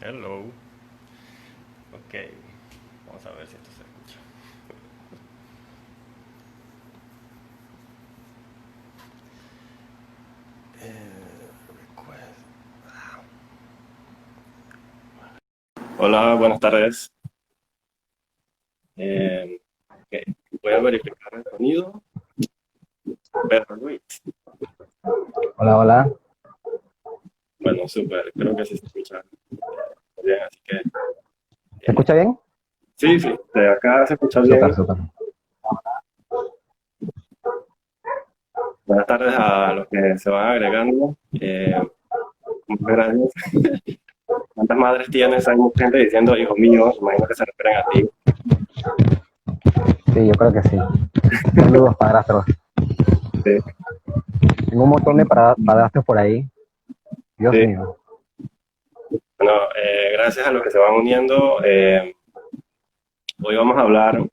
Hello. Ok, vamos a ver si esto se escucha. Request. Hola, buenas tardes. Ok, voy a verificar el sonido. Pedro Luis. Hola, hola. Bueno, súper, creo que sí se escucha bien, así que ¿Se escucha bien? sí, sí, de acá se escucha Súper, bien. súper. Buenas tardes a los que se van agregando. Muchas gracias. ¿Cuántas madres tienes? Hay mucha gente diciendo, hijo mío, imagino que se refieren a ti. Sí, yo creo que sí. Saludos, padrastros. Sí, Tengo un montón de padrastros por ahí. Dios sí. mío. Bueno, gracias a los que se van uniendo. Hoy vamos a hablar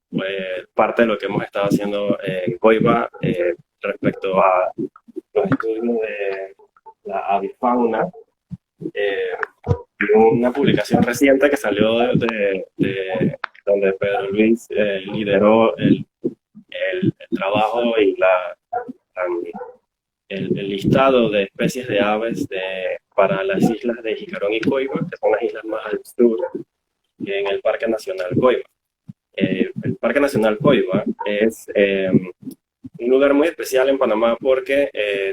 parte de lo que hemos estado haciendo en Coiba respecto a los estudios de la avifauna. Eh, una publicación reciente que salió de donde Pedro Luis lideró el trabajo y el listado de especies de aves para las islas de Jicarón y Coiba, que son las islas más al sur en el Parque Nacional Coiba. El Parque Nacional Coiba es un lugar muy especial en Panamá porque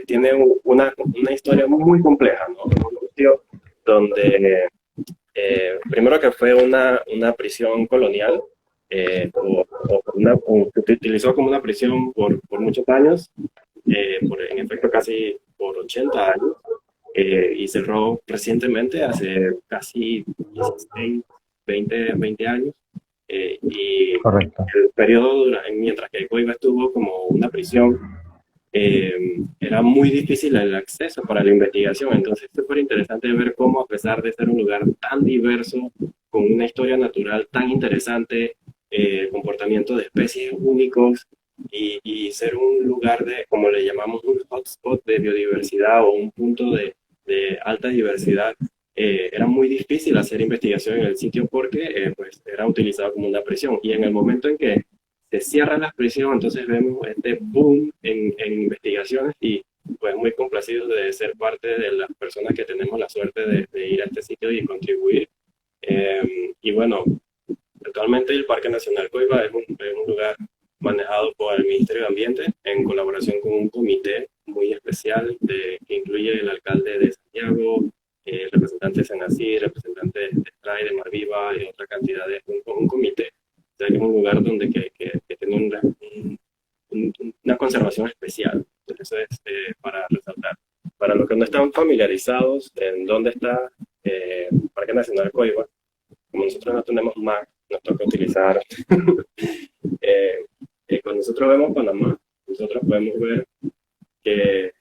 tiene una historia muy compleja, ¿no? Un sitio donde, primero que fue una prisión colonial, o se utilizó como una prisión por muchos años, en efecto casi por 80 años, y cerró recientemente, hace casi 16, 20 años. Y Correcto. el periodo, mientras que Coiba estuvo como una prisión, era muy difícil el acceso para la investigación. Entonces es súper interesante ver cómo, a pesar de ser un lugar tan diverso, con una historia natural tan interesante, comportamiento de especies únicos, y ser un lugar de, como le llamamos, un hotspot de biodiversidad o un punto de alta diversidad, era muy difícil hacer investigación en el sitio porque pues era utilizado como una prisión. Y en el momento en que se cierran las prisiones, entonces vemos este boom en investigaciones y pues muy complacidos de ser parte de las personas que tenemos la suerte de ir a este sitio y contribuir. Y bueno, actualmente el Parque Nacional Coiba es un lugar manejado por el Ministerio de Ambiente en colaboración con un comité muy especial que incluye el alcalde de Santiago, representantes de Senasí, representantes de STRAI, de Mar Viva y otra cantidad de un comité. O sea, que es un lugar donde que tiene una conservación especial. Eso es para resaltar. Para los que no están familiarizados en dónde está Parque Nacional Coiba, como nosotros no tenemos Mac, nos toca utilizar. eh, Cuando nosotros vemos Panamá, nosotros podemos ver que,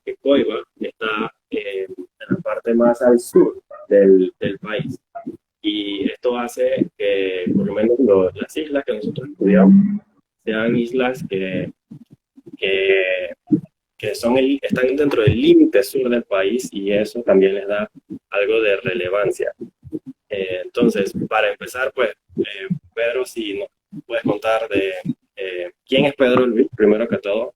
que Coiba está en la parte más al sur del país. Y esto hace que, por lo menos, las islas que nosotros estudiamos sean islas que, que están dentro del límite sur del país, y eso también les da algo de relevancia. Entonces, para empezar, pues, Pedro, si nos puedes contar de quién es Pedro Luis, primero que todo,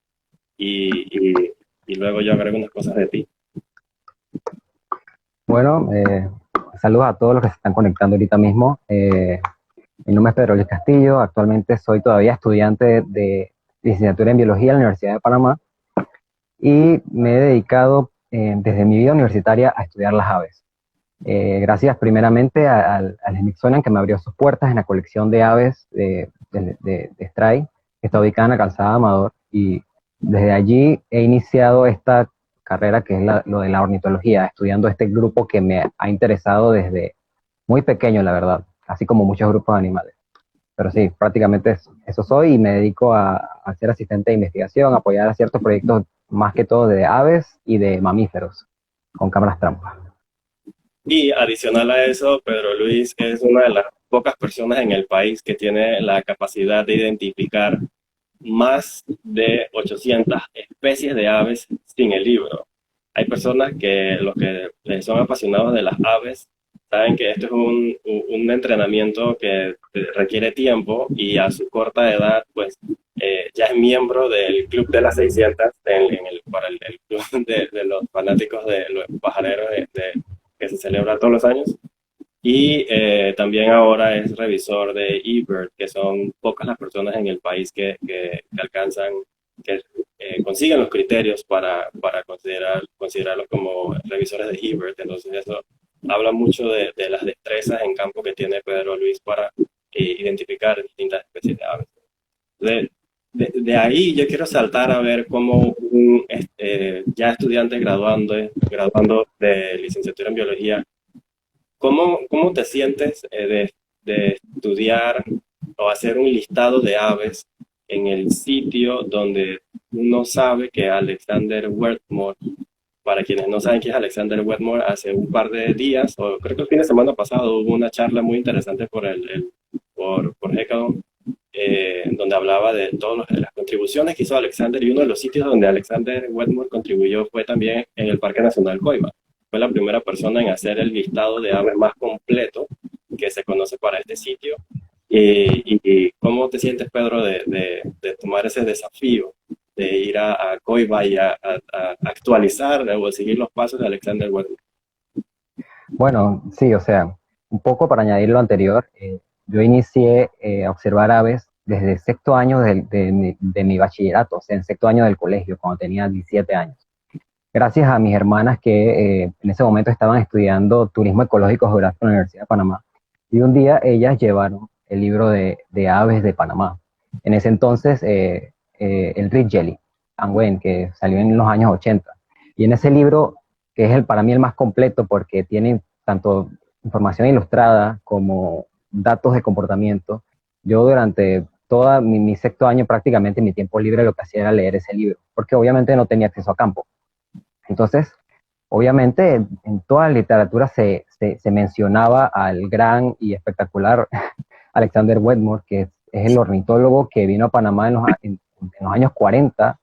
y luego yo agrego unas cosas de ti. Bueno, saludos a todos los que se están conectando ahorita mismo. Mi nombre es Pedro Luis Castillo. Actualmente soy todavía estudiante de licenciatura en biología en la Universidad de Panamá y me he dedicado desde mi vida universitaria a estudiar las aves. Gracias primeramente al Smithsonian que me abrió sus puertas en la colección de aves de STRAI, que está ubicada en la Calzada Amador, y desde allí he iniciado esta carrera que es lo de la ornitología, estudiando este grupo que me ha interesado desde muy pequeño, la verdad, así como muchos grupos de animales. Pero sí, prácticamente eso soy y me dedico a ser asistente de investigación, apoyar a ciertos proyectos más que todo de aves y de mamíferos con cámaras trampa. Y adicional a eso, Pedro Luis es una de las pocas personas en el país que tiene la capacidad de identificar más de 800 especies de aves sin el libro. hay personas que los que son apasionados de las aves saben que esto es un entrenamiento que requiere tiempo y a su corta edad, pues ya es miembro del Club de las 600, para el club de los fanáticos de los pajareros que se celebra todos los años. Y también ahora es revisor de eBird, que son pocas las personas en el país que alcanzan, que consiguen los criterios para considerarlos como revisores de eBird. Entonces eso habla mucho de las destrezas en campo que tiene Pedro Luis para identificar distintas especies de aves. De ahí yo quiero saltar a ver cómo un ya estudiante graduando de licenciatura en biología, ¿cómo te sientes de estudiar o hacer un listado de aves en el sitio donde uno sabe que Alexander Wetmore, para quienes no saben quién es Alexander Wetmore, hace un par de días, o creo que el fin de semana pasado, hubo una charla muy interesante por Hecadon, donde hablaba de todas las contribuciones que hizo Alexander, y uno de los sitios donde Alexander Wetmore contribuyó fue también en el Parque Nacional Coiba. Fue la primera persona en hacer el listado de aves más completo que se conoce para este sitio. ¿Y cómo te sientes, Pedro, de tomar ese desafío de ir a Coiba y a actualizar o seguir los pasos de Alexander Wetmore? Bueno, sí, o sea, un poco para añadir lo anterior, yo inicié a observar aves desde el sexto año de mi bachillerato, o sea, en sexto año del colegio, cuando tenía 17 años. Gracias a mis hermanas que en ese momento estaban estudiando turismo ecológico geográfico en la Universidad de Panamá. Y un día ellas llevaron el libro de aves de Panamá. En ese entonces, el Rick Jelly, Angüen, que salió en los años 80. Y en ese libro, que es para mí el más completo porque tiene tanto información ilustrada como datos de comportamiento, yo durante todo mi sexto año prácticamente mi tiempo libre lo que hacía era leer ese libro, porque obviamente no tenía acceso a campo. Entonces, obviamente, en toda la literatura se mencionaba al gran y espectacular Alexander Wetmore, que es el ornitólogo que vino a Panamá en los años 40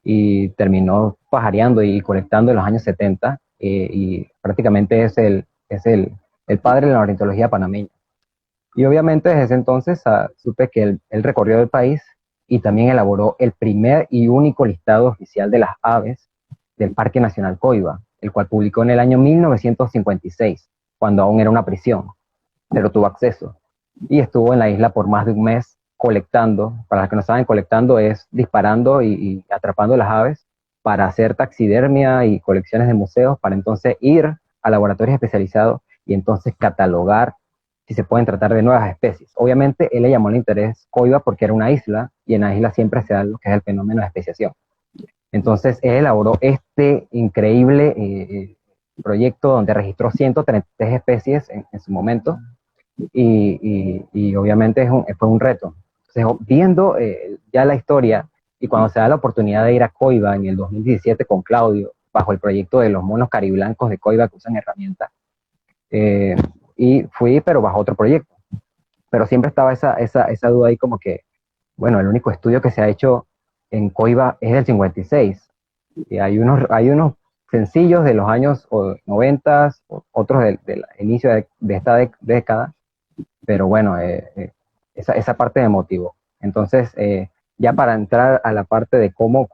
y terminó pajareando y colectando en los años 70, y prácticamente es el padre de la ornitología panameña. Y obviamente desde ese entonces supe que él recorrió el país y también elaboró el primer y único listado oficial de las aves del Parque Nacional Coiba, el cual publicó en el año 1956, cuando aún era una prisión, pero tuvo acceso. Y estuvo en la isla por más de un mes colectando. Para los que no saben, colectando es disparando y atrapando las aves para hacer taxidermia y colecciones de museos, para entonces ir a laboratorios especializados y entonces catalogar si se pueden tratar de nuevas especies. Obviamente, él le llamó el interés Coiba porque era una isla, y en la isla siempre se da lo que es el fenómeno de especiación. Entonces, él elaboró este increíble proyecto donde registró 133 especies en su momento, y obviamente fue un reto. Entonces, viendo ya la historia, y cuando se da la oportunidad de ir a Coiba en el 2017 con Claudio, bajo el proyecto de los monos cariblancos de Coiba que usan herramientas, y fui, pero bajo otro proyecto. Pero siempre estaba esa duda ahí como que, bueno, el único estudio que se ha hecho en Coiba es del 56. Y hay unos sencillos de los años 90, otros del inicio de esta década, pero bueno, esa parte me motivó. Entonces, ya para entrar a la parte de cómo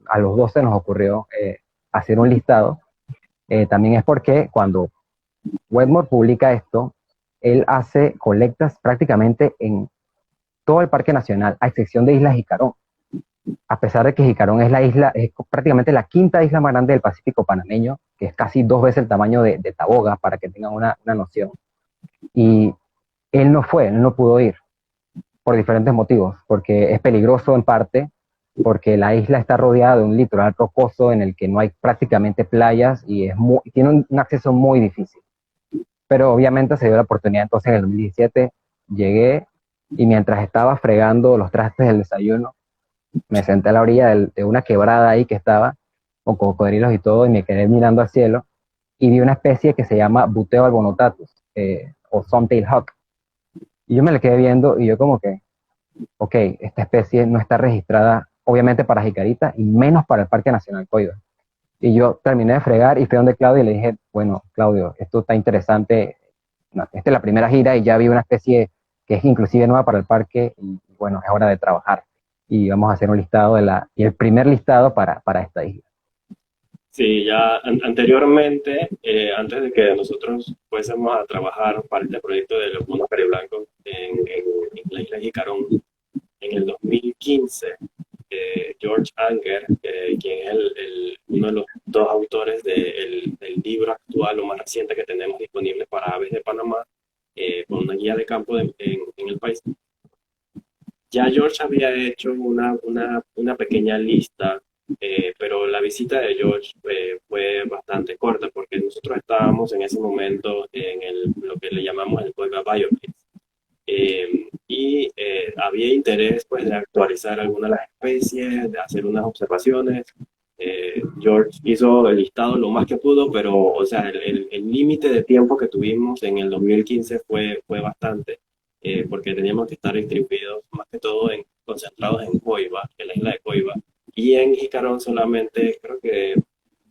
a los dos se nos ocurrió hacer un listado, también es porque cuando Wetmore publica esto, él hace colectas prácticamente en todo el Parque Nacional, a excepción de Isla Jicarón. A pesar de que Jicarón es prácticamente la quinta isla más grande del Pacífico panameño, que es casi 2 veces el tamaño de Taboga, para que tengan una noción. Y él no pudo ir, por diferentes motivos, porque es peligroso en parte, porque la isla está rodeada de un litoral rocoso en el que no hay prácticamente playas y tiene un acceso muy difícil. Pero obviamente se dio la oportunidad. Entonces en el 2017 llegué, y mientras estaba fregando los trastes del desayuno, me senté a la orilla de una quebrada ahí que estaba, con cocodrilos y todo, y me quedé mirando al cielo, y vi una especie que se llama Buteo albonotatus, o Suntail Hawk. Y yo me la quedé viendo, y yo como que, ok, esta especie no está registrada, obviamente, para jicarita, y menos para el Parque Nacional Coiba. Y yo terminé de fregar y fui donde Claudio y le dije, bueno, Claudio, esto está interesante. No, esta es la primera gira y ya vi una especie que es inclusive nueva para el parque y bueno, es hora de trabajar. Y vamos a hacer un listado y el primer listado para esta isla. Sí, ya anteriormente, antes de que nosotros fuésemos a trabajar para este proyecto de los monos cariblancos en la isla Jicarón, en el 2015, George Anger, quien es uno de los dos autores del libro actual o más reciente que tenemos disponible para aves de Panamá, con una guía de campo en el país, ya George había hecho una pequeña lista, pero la visita de George fue bastante corta porque nosotros estábamos en ese momento lo que le llamamos el Coiba Biopix. Había interés pues, de actualizar algunas de las especies, de hacer unas observaciones. George hizo el listado lo más que pudo, pero o sea, el límite de tiempo que tuvimos en el 2015 fue bastante, porque teníamos que estar distribuidos más que todo concentrados en Coiba, en la isla de Coiba, y en Jicarón solamente, creo que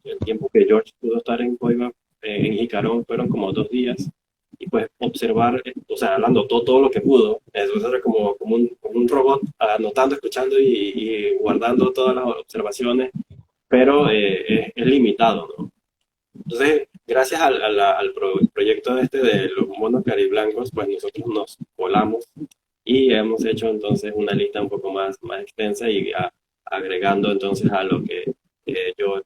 el tiempo que George pudo estar en Coiba, en Jicarón, fueron como 2 días, y pues observar, o sea, hablando todo lo que pudo, eso era como un robot, anotando, escuchando y guardando todas las observaciones, pero es limitado, ¿no? Entonces, gracias al proyecto este de los monos cariblancos, pues nosotros nos volamos y hemos hecho entonces una lista un poco más extensa y agregando entonces a lo que yo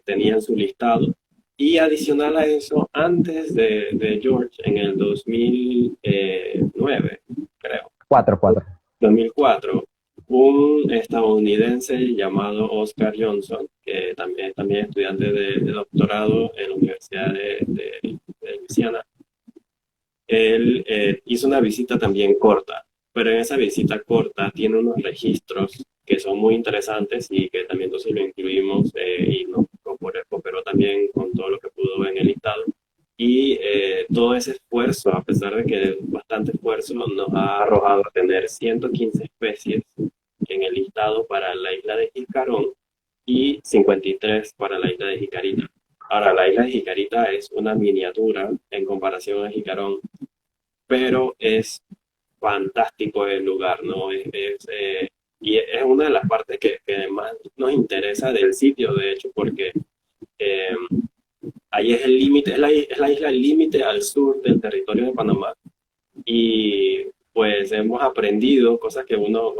tenía en su listado. Y adicional a eso, antes de George, en el 2009, creo, Cuatro, cuatro. 2004, un estadounidense llamado Oscar Johnson, que también es estudiante de doctorado en la Universidad de Luisiana, él hizo una visita también corta, pero en esa visita corta tiene unos registros que son muy interesantes y que también entonces lo incluimos y nos cooperó también con todo lo que pudo en el listado. Y todo ese esfuerzo, a pesar de que bastante esfuerzo, nos ha arrojado a tener 115 especies en el listado para la isla de Jicarón y 53 para la isla de Jicarita. Ahora, la isla de Jicarita es una miniatura en comparación a Jicarón, pero es fantástico el lugar, ¿no? Y es una de las partes que más nos interesa del sitio, de hecho, porque eh, ahí es el límite, es la isla límite al sur del territorio de Panamá. Y pues hemos aprendido cosas que uno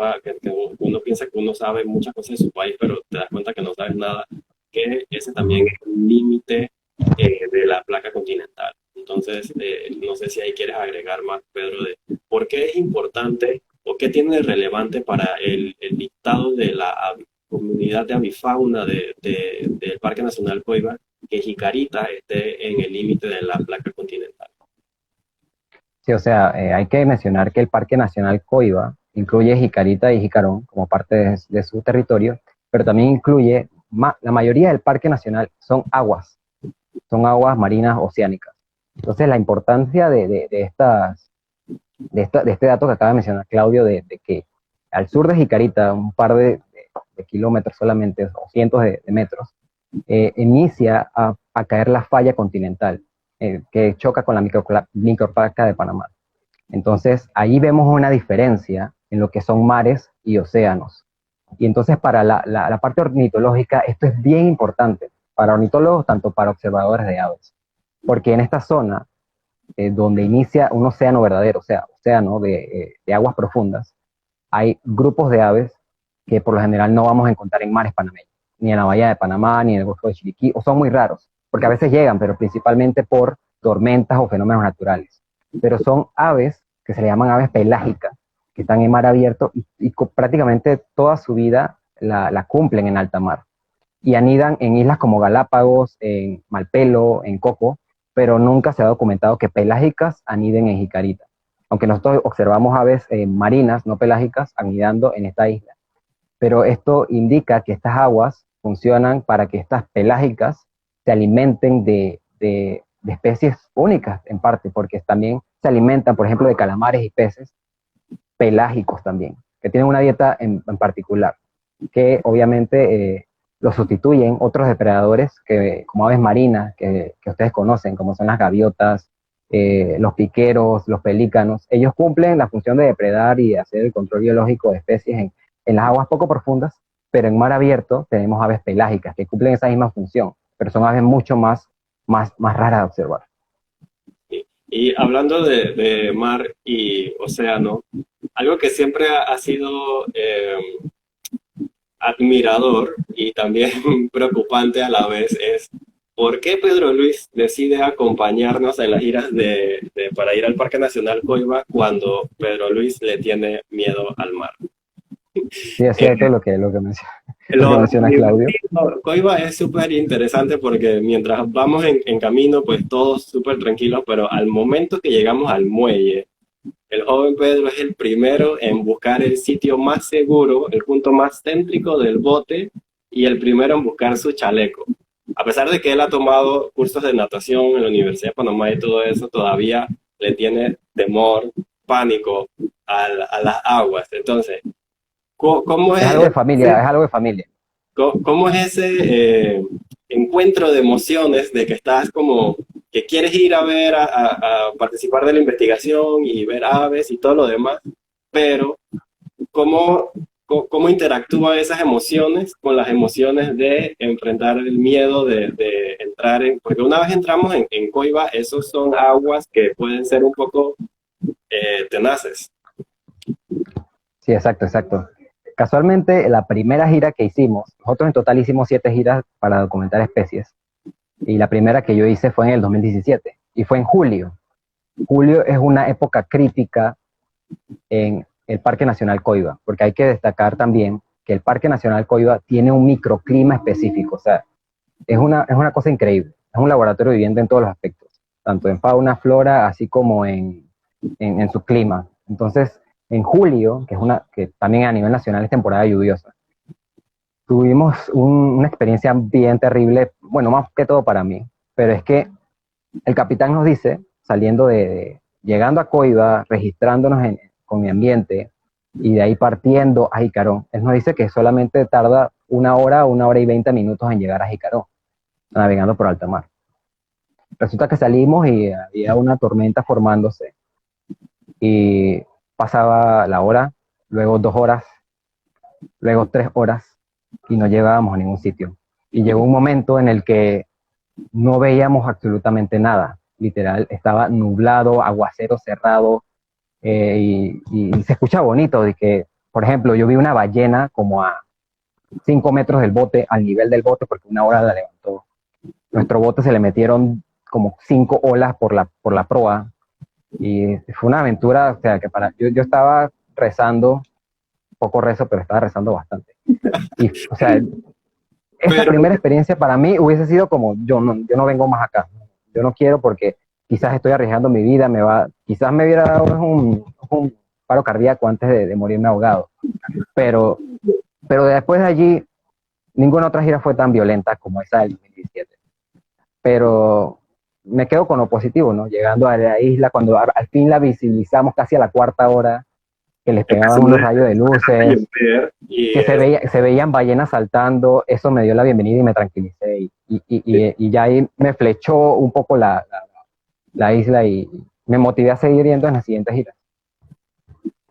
piensa que uno sabe muchas cosas de su país, pero te das cuenta que no sabes nada, que ese también es un límite de la placa continental. Entonces, no sé si ahí quieres agregar más, Pedro, de por qué es importante o qué tiene de relevante para el listado de la comunidad de avifauna del Parque Nacional Coiba, que Jicarita esté en el límite de la placa continental. Sí, o sea, hay que mencionar que el Parque Nacional Coiba incluye Jicarita y Jicarón como parte de su territorio, pero también incluye, la mayoría del Parque Nacional son aguas marinas oceánicas. Entonces, la importancia de este dato que acaba de mencionar Claudio, de que al sur de Jicarita, un par de kilómetros solamente, o cientos de metros, inicia a caer la falla continental, que choca con la microplaca de Panamá. Entonces, ahí vemos una diferencia en lo que son mares y océanos. Y entonces, para la parte ornitológica, esto es bien importante, para ornitólogos, tanto para observadores de aves, porque en esta zona, donde inicia un océano verdadero, o sea, océano de aguas profundas, hay grupos de aves que por lo general no vamos a encontrar en mares panameños, ni en la bahía de Panamá, ni en el Golfo de Chiriquí, o son muy raros, porque a veces llegan, pero principalmente por tormentas o fenómenos naturales. Pero son aves que se le llaman aves pelágicas, que están en mar abierto y prácticamente toda su vida la cumplen en alta mar. Y anidan en islas como Galápagos, en Malpelo, en Coco, pero nunca se ha documentado que pelágicas aniden en Jicarita. Aunque nosotros observamos aves marinas, no pelágicas, anidando en esta isla. Pero esto indica que estas aguas funcionan para que estas pelágicas se alimenten de especies únicas en parte, porque también se alimentan, por ejemplo, de calamares y peces pelágicos también, que tienen una dieta en particular, que obviamente los sustituyen otros depredadores como aves marinas que ustedes conocen, como son las gaviotas, los piqueros, los pelícanos. Ellos cumplen la función de depredar y hacer el control biológico de especies en las aguas poco profundas, pero en mar abierto tenemos aves pelágicas que cumplen esa misma función, pero son aves mucho más raras de observar. Y hablando de mar y océano, algo que siempre ha sido admirador y también preocupante a la vez es por qué Pedro Luis decide acompañarnos en las giras para ir al Parque Nacional Coiba cuando Pedro Luis le tiene miedo al mar. Sí, es cierto lo que Lo menciona Claudio. Coiba es súper interesante porque mientras vamos en camino, pues todos súper tranquilos, pero al momento que llegamos al muelle, el joven Pedro es el primero en buscar el sitio más seguro, el punto más céntrico del bote y el primero en buscar su chaleco. A pesar de que él ha tomado cursos de natación en la Universidad de Panamá y todo eso, todavía le tiene temor, pánico a las aguas. Entonces, ¿cómo Es es algo de familia, es algo de familia. cómo es ese encuentro de emociones de que estás como que quieres ir a ver, a participar de la investigación y ver aves y todo lo demás, pero cómo interactúan esas emociones con las emociones de enfrentar el miedo de entrar porque una vez entramos en Coiba, esos son aguas que pueden ser un poco tenaces. Sí, exacto, exacto. Casualmente, la primera gira que hicimos, nosotros en total hicimos 7 giras para documentar especies, y la primera que yo hice fue en el 2017, y fue en julio. Julio es una época crítica en el Parque Nacional Coiba, porque hay que destacar también que el Parque Nacional Coiba tiene un microclima específico, o sea, es una cosa increíble, es un laboratorio viviente en todos los aspectos, tanto en fauna, flora, así como en su clima. Entonces, en julio, que también a nivel nacional es temporada lluviosa, tuvimos una experiencia bien terrible, bueno, más que todo para mí, pero es que el capitán nos dice, llegando a Coiba, registrándonos con mi ambiente, y de ahí partiendo a Jicarón, él nos dice que solamente tarda 1 hora y 20 minutos en llegar a Jicarón, navegando por alta mar. Resulta que salimos y había una tormenta formándose, y pasaba la hora, luego 2 horas, luego 3 horas, y no llegábamos a ningún sitio. Y llegó un momento en el que no veíamos absolutamente nada. Literal, estaba nublado, aguacero cerrado, y se escucha bonito, de que, por ejemplo, yo vi una ballena como a 5 metros del bote, al nivel del bote, porque una ola la levantó. Nuestro bote se le metieron como 5 olas por la proa, y fue una aventura, o sea, que yo estaba rezando, poco rezo, pero estaba rezando bastante. Y, o sea, esa Pero, primera experiencia para mí hubiese sido como, yo no vengo más acá, yo no quiero porque quizás estoy arriesgando mi vida, quizás me hubiera dado un paro cardíaco antes de morirme ahogado, pero, pero después de allí, ninguna otra gira fue tan violenta como esa del 2017, pero me quedo con lo positivo, ¿no? Llegando a la isla, cuando al fin la visibilizamos casi a la cuarta hora, que les pegaban empezó unos rayos de a luces, llover y que se veían ballenas saltando, eso me dio la bienvenida y me tranquilicé. Y ya ahí me flechó un poco la isla, y me motivé a seguir yendo en las siguientes giras.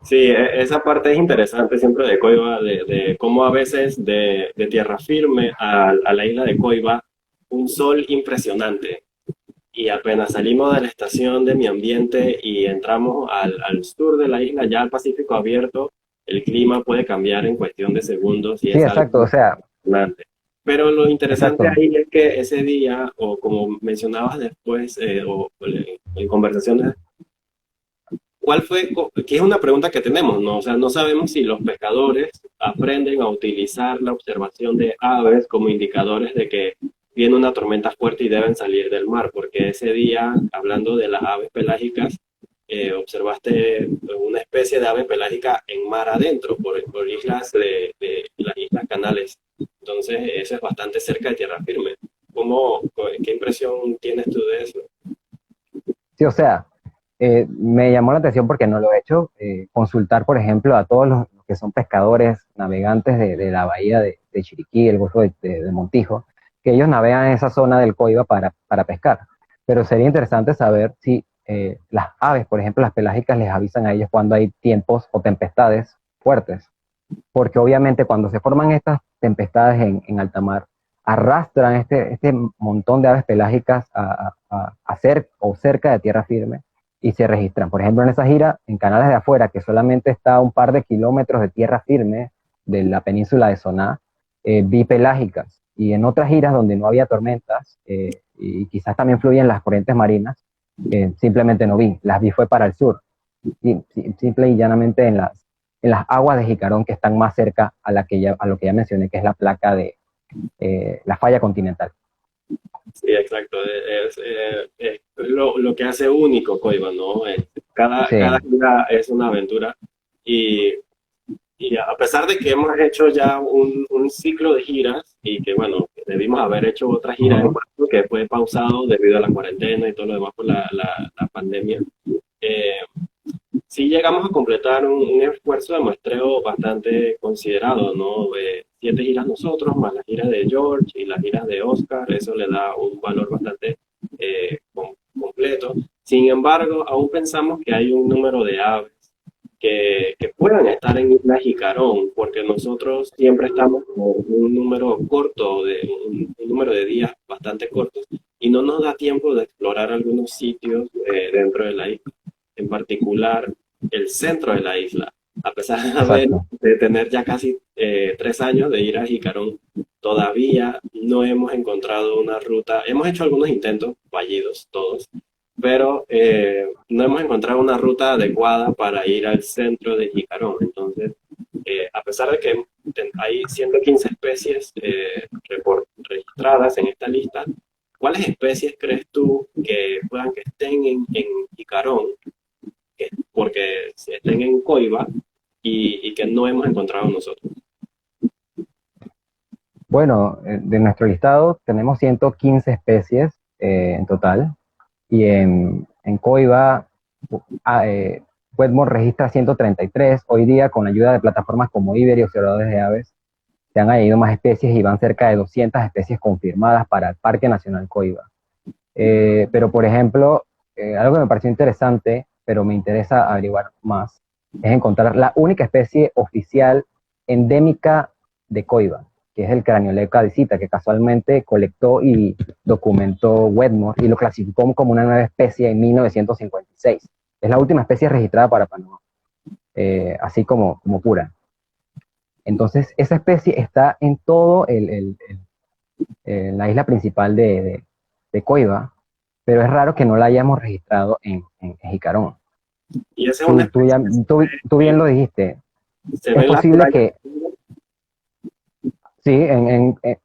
sí, esa parte es interesante siempre de Coiba, de cómo a veces de tierra firme a la isla de Coiba, un sol impresionante. Y apenas salimos de la estación de mi ambiente y entramos al sur de la isla, ya al Pacífico abierto, el clima puede cambiar en cuestión de segundos y Sí, es algo exacto, o sea, impresionante. Pero lo interesante exacto. ahí es que ese día, o como mencionabas después, o en conversaciones, ¿cuál fue? Que es una pregunta que tenemos, ¿no? O sea, no sabemos si los pescadores aprenden a utilizar la observación de aves como indicadores de que viene una tormenta fuerte y deben salir del mar, porque ese día, hablando de las aves pelágicas, observaste una especie de ave pelágica en mar adentro, por islas de las islas Canales. Entonces, eso es bastante cerca de tierra firme. ¿Qué impresión tienes tú de eso? Sí, o sea, me llamó la atención porque no lo he hecho. Consultar, por ejemplo, a todos los que son pescadores, navegantes de la bahía de Chiriquí, el Golfo de Montijo, que ellos navegan en esa zona del Coiba para pescar. Pero sería interesante saber si las aves, por ejemplo, las pelágicas, les avisan a ellos cuando hay tiempos o tempestades fuertes, porque obviamente cuando se forman estas tempestades en alta mar, arrastran este montón de aves pelágicas o cerca de tierra firme y se registran. Por ejemplo, en esa gira, en canales de afuera, que solamente está a un par de kilómetros de tierra firme de la península de Soná, vi pelágicas. Y en otras giras donde no había tormentas, y quizás también fluyen las corrientes marinas, simplemente no vi. Las vi fue para el sur. Simple y llanamente en las aguas de Jicarón, que están más cerca a lo que ya mencioné, que es la placa de la falla continental. Sí, exacto. Es lo que hace único Coiba, ¿no? Sí, Cada gira es una aventura y, y a pesar de que hemos hecho ya un ciclo de giras y que, bueno, debimos haber hecho otra gira en uh-huh. marzo que fue pausado debido a la cuarentena y todo lo demás por la pandemia, eh, sí llegamos a completar un esfuerzo de muestreo bastante considerado, ¿no? 7 giras nosotros, más las giras de George y las giras de Oscar, eso le da un valor bastante completo. Sin embargo, aún pensamos que hay un número de aves que puedan estar en Isla Jicarón, porque nosotros siempre estamos con un número corto, un número de días bastante cortos, y no nos da tiempo de explorar algunos sitios dentro de la isla, en particular el centro de la isla. A pesar Exacto. de tener ya casi 3 años de ir a Jicarón, todavía no hemos encontrado una ruta. Hemos hecho algunos intentos, fallidos todos, pero no hemos encontrado una ruta adecuada para ir al centro de Jicarón. Entonces, a pesar de que hay 115 especies registradas en esta lista, ¿cuáles especies crees tú que puedan que estén en Jicarón, porque estén en Coiba y que no hemos encontrado nosotros? Bueno, de nuestro listado tenemos 115 especies en total y en Coiba, ah, eh, Wetmore registra 133. Hoy día, con la ayuda de plataformas como Iber y observadores de aves, se han añadido más especies y van cerca de 200 especies confirmadas para el Parque Nacional Coiba. Pero, por ejemplo, algo que me pareció interesante, pero me interesa averiguar más, es encontrar la única especie oficial endémica de Coiba, que es el Cranioleca adicita, que casualmente colectó y documentó Wetmore y lo clasificó como una nueva especie en 1956. Es la última especie registrada para Panamá, así como pura. Entonces, esa especie está en todo la isla principal de Coiba, pero es raro que no la hayamos registrado en Jicarón. Y esa es una Tú, tú, ya, especie tú que bien lo dijiste. se ve Es en las posible playas. que, sí,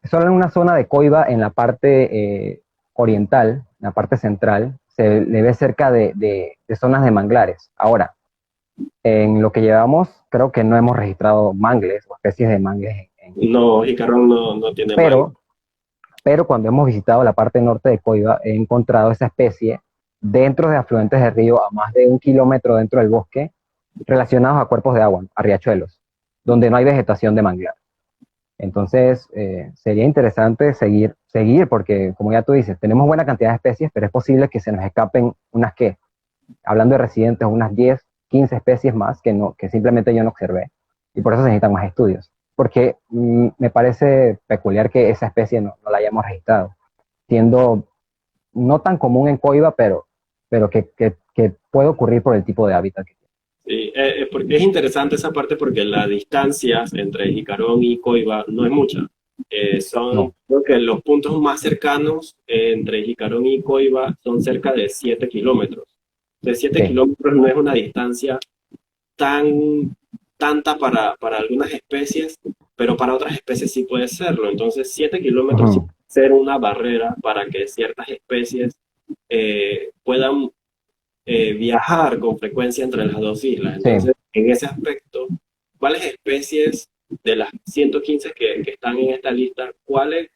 solo en una zona de Coiba, en la parte oriental, en la parte central, se le ve cerca de zonas de manglares. Ahora, en lo que llevamos, creo que no hemos registrado mangles o especies de mangles No, Jicarón no tiene mango. pero pero cuando hemos visitado la parte norte de Coiba, he encontrado esa especie dentro de afluentes de río a más de 1 kilómetro dentro del bosque, relacionados a cuerpos de agua, a riachuelos, donde no hay vegetación de manglar. Entonces, sería interesante seguir, porque como ya tú dices, tenemos buena cantidad de especies, pero es posible que se nos escapen unas hablando de residentes, unas 10, 15 especies más que simplemente yo no observé. Y por eso se necesitan más estudios. Porque me parece peculiar que esa especie no la hayamos registrado, siendo no tan común en Coiba, pero que puede ocurrir por el tipo de hábitat que tiene. Sí, porque es interesante esa parte porque la distancia entre Jicarón y Coiba no es mucha. No, Creo que los puntos más cercanos entre Jicarón y Coiba son cerca de 7 kilómetros. De 7 sí. kilómetros no es una distancia tan tanta para algunas especies, pero para otras especies sí puede serlo. Entonces, 7 kilómetros sí Ujú, puede ser una barrera para que ciertas especies puedan viajar con frecuencia entre las dos islas. sí. Entonces, en ese aspecto, ¿cuáles especies de las 115 que están en esta lista, cuáles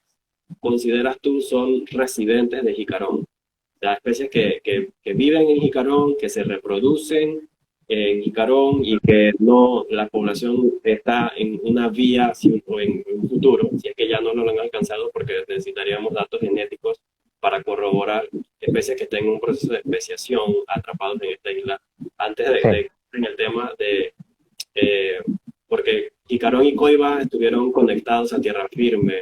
consideras tú son residentes de Jicarón? O sea, especies que viven en Jicarón, que se reproducen en Jicarón y que no, la población está en una vía o en un futuro, si es que ya no lo han alcanzado, porque necesitaríamos datos genéticos para corroborar especies que estén en un proceso de especiación atrapados en esta isla, antes Sí, en el tema de, eh, porque Jicarón y Coiba estuvieron conectados a tierra firme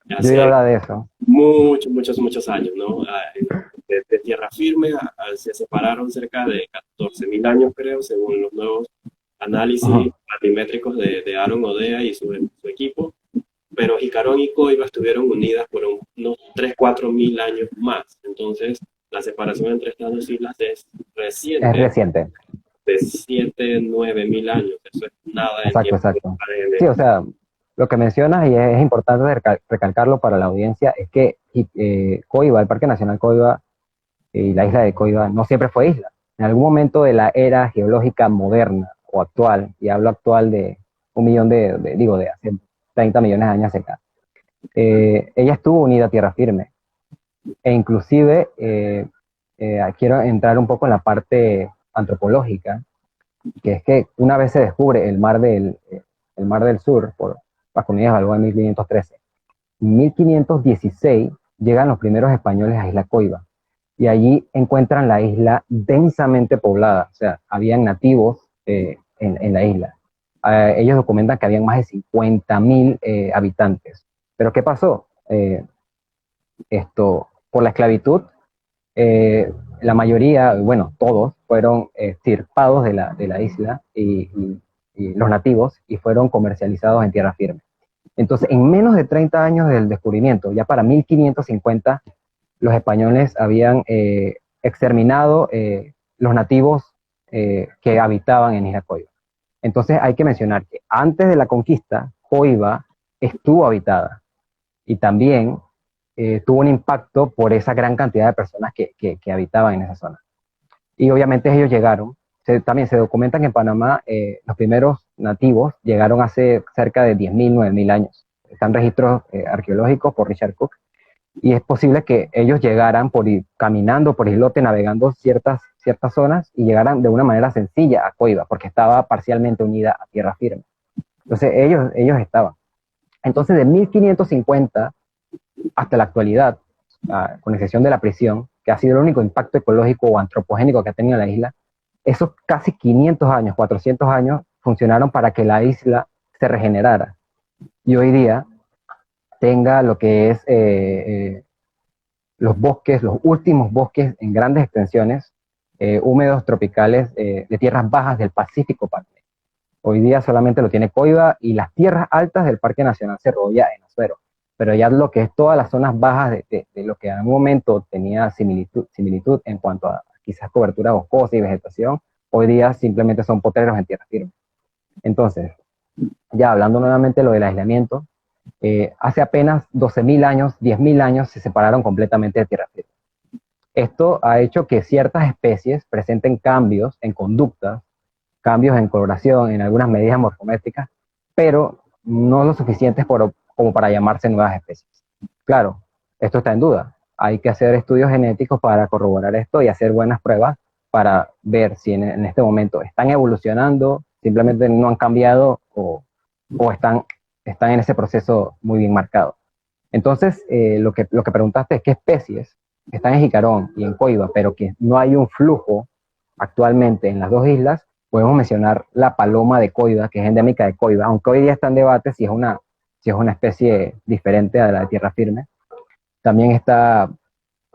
yo iba a hace hablar de eso. muchos años, ¿no? De tierra firme se separaron cerca de 14.000 años, creo, según los nuevos análisis Ujú. batimétricos de Aaron Odea y su equipo. Pero Jicarón y Coiba estuvieron unidas por unos 3 4 mil años más. Entonces, la separación entre estas dos islas es Es reciente, reciente. de 7 9 mil años. Eso es nada de Exacto, tiempo. exacto. Sí, o sea, lo que mencionas y es importante recalcarlo para la audiencia es que Coiba, el Parque Nacional Coiba y la isla de Coiba no siempre fue isla. En algún momento de la era geológica moderna o actual, y hablo actual de un millón digo, de hace 30 millones de años hacia acá, ella estuvo unida a tierra firme. E inclusive, quiero entrar un poco en la parte antropológica, que es que una vez se descubre el mar del Sur por Pascual Balboa en 1513, en 1516 llegan los primeros españoles a Isla Coiba y allí encuentran la isla densamente poblada, o sea, habían nativos en la isla. Ellos documentan que habían más de 50.000 habitantes. Pero ¿qué pasó? Por la esclavitud, la mayoría, bueno, todos fueron extirpados de la isla y los nativos y fueron comercializados en tierra firme. Entonces, en menos de 30 años del descubrimiento, ya para 1550, los españoles habían exterminado los nativos que habitaban en Isla Coiba. Entonces, hay que mencionar que antes de la conquista, Coiba estuvo habitada y también tuvo un impacto por esa gran cantidad de personas que habitaban en esa zona. Y obviamente ellos llegaron, también se documentan que en Panamá los primeros nativos llegaron hace cerca de 10.000, 9.000 años. Están registros arqueológicos por Richard Cook, y es posible que ellos llegaran caminando por islote, navegando ciertas zonas y llegaran de una manera sencilla a Coiba, porque estaba parcialmente unida a tierra firme. Entonces ellos estaban. Entonces de 1550 hasta la actualidad, con excepción de la prisión, que ha sido el único impacto ecológico o antropogénico que ha tenido la isla, esos casi 500 años, 400 años, funcionaron para que la isla se regenerara. Y hoy día tenga lo que es los bosques, los últimos bosques en grandes extensiones, húmedos tropicales de tierras bajas del Pacífico panameño. Hoy día solamente lo tiene Coiba y las tierras altas del Parque Nacional Cerro-Olla en Azuero. Pero ya lo que es todas las zonas bajas de lo que en algún momento tenía similitud en cuanto a quizás cobertura boscosa y vegetación, hoy día simplemente son potreros en tierra firme. Entonces, ya hablando nuevamente de lo del aislamiento, hace apenas 12.000 años, 10.000 años se separaron completamente de tierra firme. Esto ha hecho que ciertas especies presenten cambios en conductas, cambios en coloración, en algunas medidas morfométricas, pero no lo suficientes como para llamarse nuevas especies. Claro, esto está en duda. Hay que hacer estudios genéticos para corroborar esto y hacer buenas pruebas para ver si en este momento están evolucionando, simplemente no han cambiado o están en ese proceso muy bien marcado. Entonces, lo que preguntaste es qué especies están en Jicarón y en Coiba, pero que no hay un flujo actualmente en las dos islas. Podemos mencionar la paloma de Coiba, que es endémica de Coiba, aunque hoy día está en debate si es una especie diferente a la de tierra firme. También está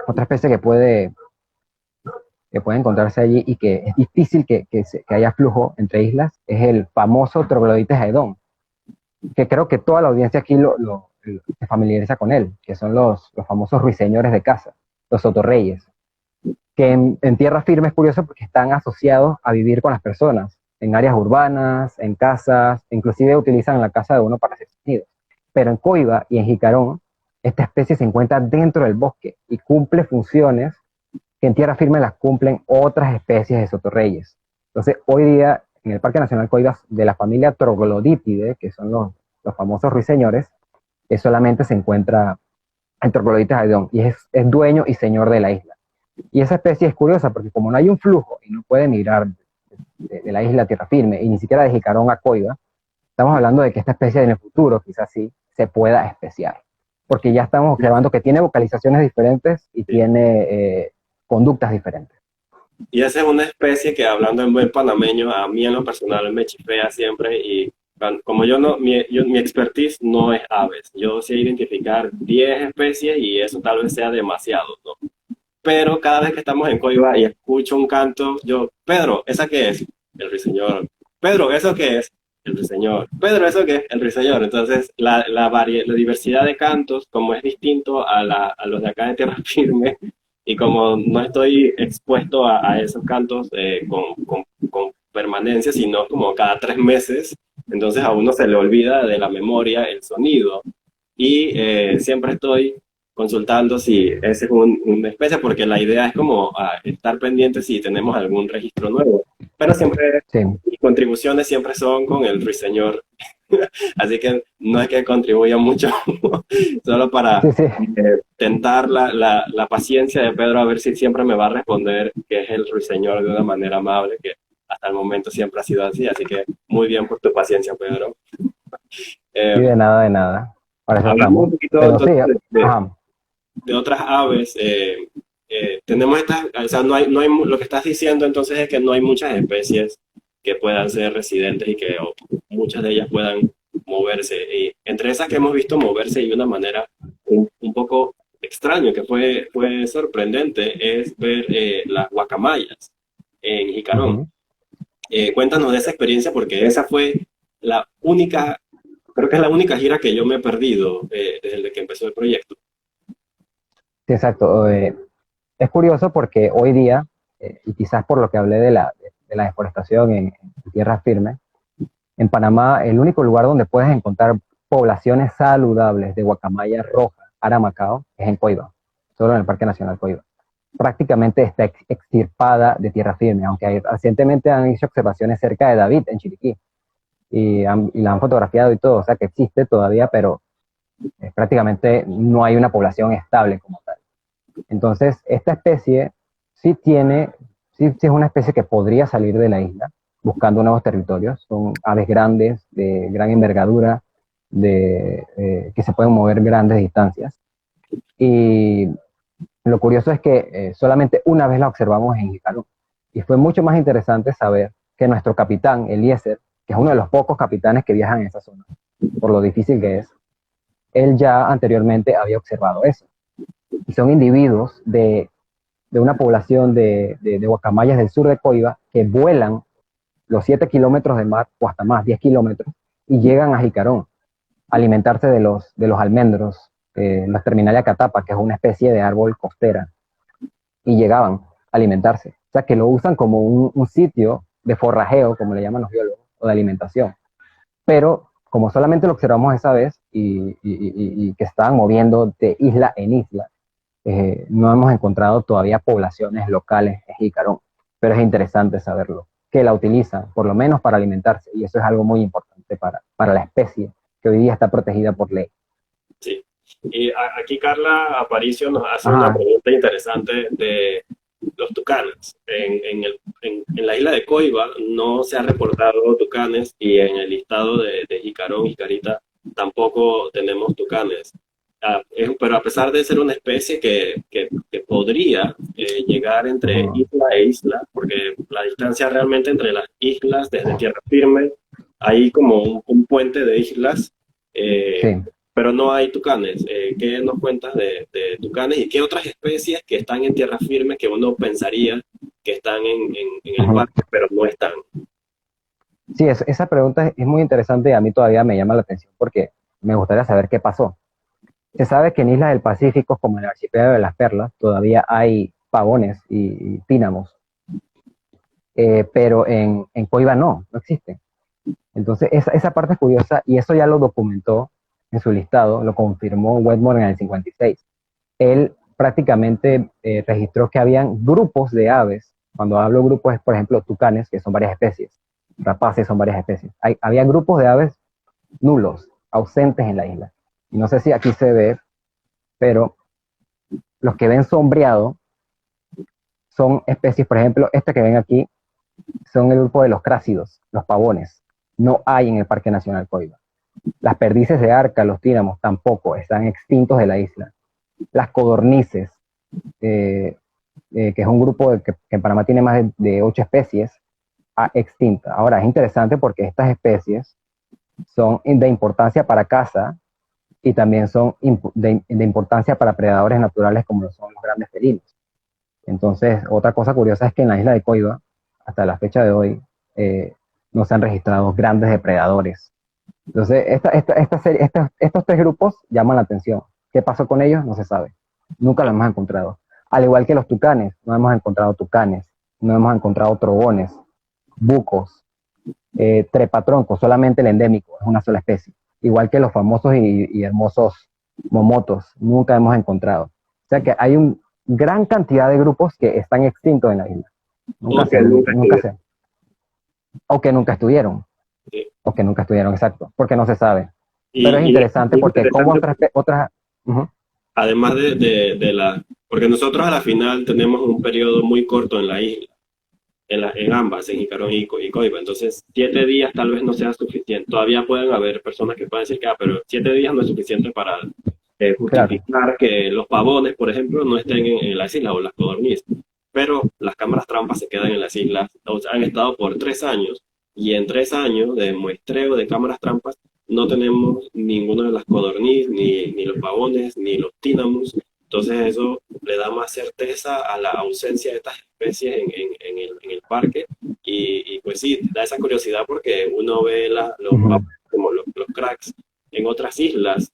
otra especie que puede encontrarse allí y que es difícil que haya flujo entre islas, es el famoso Troglodites aedón, que creo que toda la audiencia aquí se familiariza con él, que son los famosos ruiseñores de caza, los sotorreyes, que en tierra firme es curioso porque están asociados a vivir con las personas, en áreas urbanas, en casas, inclusive utilizan la casa de uno para hacer sonidos. Pero en Coiba y en Jicarón, esta especie se encuentra dentro del bosque y cumple funciones que en tierra firme las cumplen otras especies de sotorreyes. Entonces, hoy día, en el Parque Nacional Coiba, de la familia Trogloditidae, que son los famosos ruiseñores, solamente se encuentra el Troglodites aedón y es dueño y señor de la isla. Y esa especie es curiosa porque como no hay un flujo y no puede migrar de la isla Tierra Firme, y ni siquiera de Jicarón a Coiba, estamos hablando de que esta especie en el futuro quizás sí se pueda especiar, porque ya estamos observando que tiene vocalizaciones diferentes y Sí. tiene conductas diferentes. Y esa es una especie que, hablando en buen panameño, a mí en lo personal me chifea siempre. Y como yo no, mi expertise no es aves. Yo sé identificar 10 especies y eso tal vez sea demasiado, ¿no? Pero cada vez que estamos en Coiba y escucho un canto, yo, Pedro, ¿esa qué es? El ruiseñor. Pedro, ¿eso qué es? El ruiseñor. Pedro, ¿eso qué es? El ruiseñor. Entonces, la diversidad de cantos, como es distinto a los de acá de Tierra Firme, y como no estoy expuesto a esos cantos con permanencia, sino como cada 3 meses, entonces a uno se le olvida de la memoria el sonido. Y siempre estoy consultando si ese es una especie, porque la idea es como estar pendiente si tenemos algún registro nuevo. Pero siempre, Sí, mis contribuciones siempre son con el ruiseñor. Así que no es que contribuya mucho, solo para sí, sí. tentar la paciencia de Pedro a ver si siempre me va a responder que es el ruiseñor de una manera amable, que hasta el momento siempre ha sido así. Así que muy bien por tu paciencia, Pedro. Sí, Eh, de nada, de nada. Para eso Hablando estamos. un poquito Pero sí, entonces ajá, de otras aves, tenemos estas, o sea, lo que estás diciendo entonces es que no hay muchas especies que puedan ser residentes y que muchas de ellas puedan moverse. Y entre esas que hemos visto moverse de una manera un poco extraña, que fue sorprendente, es ver las guacamayas en Jicarón. ujú. Cuéntanos de esa experiencia porque esa fue la única, creo que es la única gira que yo me he perdido desde que empezó el proyecto. Sí, exacto. Es curioso porque hoy día, y quizás por lo que hablé de la deforestación en tierra firme, en Panamá el único lugar donde puedes encontrar poblaciones saludables de guacamaya roja, aramacao, es en Coiba, solo en el Parque Nacional Coiba. Prácticamente está extirpada de tierra firme, aunque recientemente han hecho observaciones cerca de David, en Chiriquí, y la han fotografiado y todo, o sea que existe todavía, pero prácticamente no hay una población estable como tal. Entonces, esta especie sí tiene, sí es una especie que podría salir de la isla buscando nuevos territorios. Son aves grandes, de gran envergadura, que se pueden mover grandes distancias. Y lo curioso es que solamente una vez la observamos en Jicarón. Y fue mucho más interesante saber que nuestro capitán, Eliezer, que es uno de los pocos capitanes que viajan en esa zona, por lo difícil que es, él ya anteriormente había observado eso. Y son individuos de una población de guacamayas del sur de Coiba que vuelan los 7 kilómetros de mar o hasta más, 10 kilómetros, y llegan a Jicarón a alimentarse de los almendros, la terminalia catapa, que es una especie de árbol costera, y llegaban a alimentarse. O sea, que lo usan como un sitio de forrajeo, como le llaman los biólogos, o de alimentación. Pero como solamente lo observamos esa vez y que estaban moviendo de isla en isla, no hemos encontrado todavía poblaciones locales en Jicarón, pero es interesante saberlo, que la utilizan, por lo menos para alimentarse, y eso es algo muy importante para la especie, que hoy día está protegida por ley. Sí. Y aquí Carla Aparicio nos hace una Ajá, pregunta interesante de los tucanes. En la isla de Coiba no se ha reportado tucanes y en el listado de Jicarón y Jicarita tampoco tenemos tucanes. Pero a pesar de ser una especie que podría llegar entre uh-huh, isla e isla, porque la distancia realmente entre las islas desde tierra firme, hay como un puente de islas, sí. pero no hay tucanes. ¿Qué nos cuentas de tucanes y qué otras especies que están en tierra firme que uno pensaría que están en el Uh-huh. parque, pero no están? Sí, esa pregunta es muy interesante y a mí todavía me llama la atención porque me gustaría saber qué pasó. Se sabe que en islas del Pacífico, como en el archipiélago de las Perlas, todavía hay pavones y pínamos, pero en Coiba no existen. Entonces, esa parte es curiosa y eso ya lo documentó en su listado, lo confirmó Wetmore en el 56. Él prácticamente registró que habían grupos de aves. Cuando hablo grupos es, por ejemplo, tucanes, que son varias especies, rapaces son varias especies. Había grupos de aves nulos, ausentes en la isla. Y no sé si aquí se ve, pero los que ven sombreado son especies, por ejemplo, esta que ven aquí, son el grupo de los crácidos, los pavones. No hay en el Parque Nacional Coiba. Las perdices de arca, los tínamos, tampoco, están extintos de la isla. Las codornices, que es un grupo que en Panamá tiene más de 8 especies, extinta. Ahora, es interesante porque estas especies son de importancia para caza y también son de importancia para predadores naturales como lo son los grandes felinos. Entonces, otra cosa curiosa es que en la isla de Coiba, hasta la fecha de hoy, no se han registrado grandes depredadores. Entonces, estos tres grupos llaman la atención. ¿Qué pasó con ellos? No se sabe. Nunca lo hemos encontrado. Al igual que los tucanes, no hemos encontrado tucanes, no hemos encontrado trogones, bucos, trepatroncos, solamente el endémico, es una sola especie. Igual que los famosos y hermosos momotos, nunca hemos encontrado. O sea que hay una gran cantidad de grupos que están extintos en la isla. Nunca sé. O que nunca estuvieron. Sí. O que nunca estuvieron, exacto, porque no se sabe. Pero es interesante porque como otras además porque nosotros a la final tenemos un periodo muy corto en la isla, en ambas, en Jicarón y Coiba, entonces 7 días tal vez no sea suficiente. Todavía pueden haber personas que pueden decir que, pero 7 días no es suficiente para justificar que los pavones, por ejemplo, no estén en las islas o las codornices. Pero las cámaras trampas se quedan en las islas, han estado por 3 años, y en 3 años de muestreo de cámaras trampas no tenemos ninguno de las codornices, ni los pavones, ni los tínamus. Entonces eso le da más certeza a la ausencia de estas especies en el parque, y pues sí, da esa curiosidad porque uno ve como los cracks en otras islas,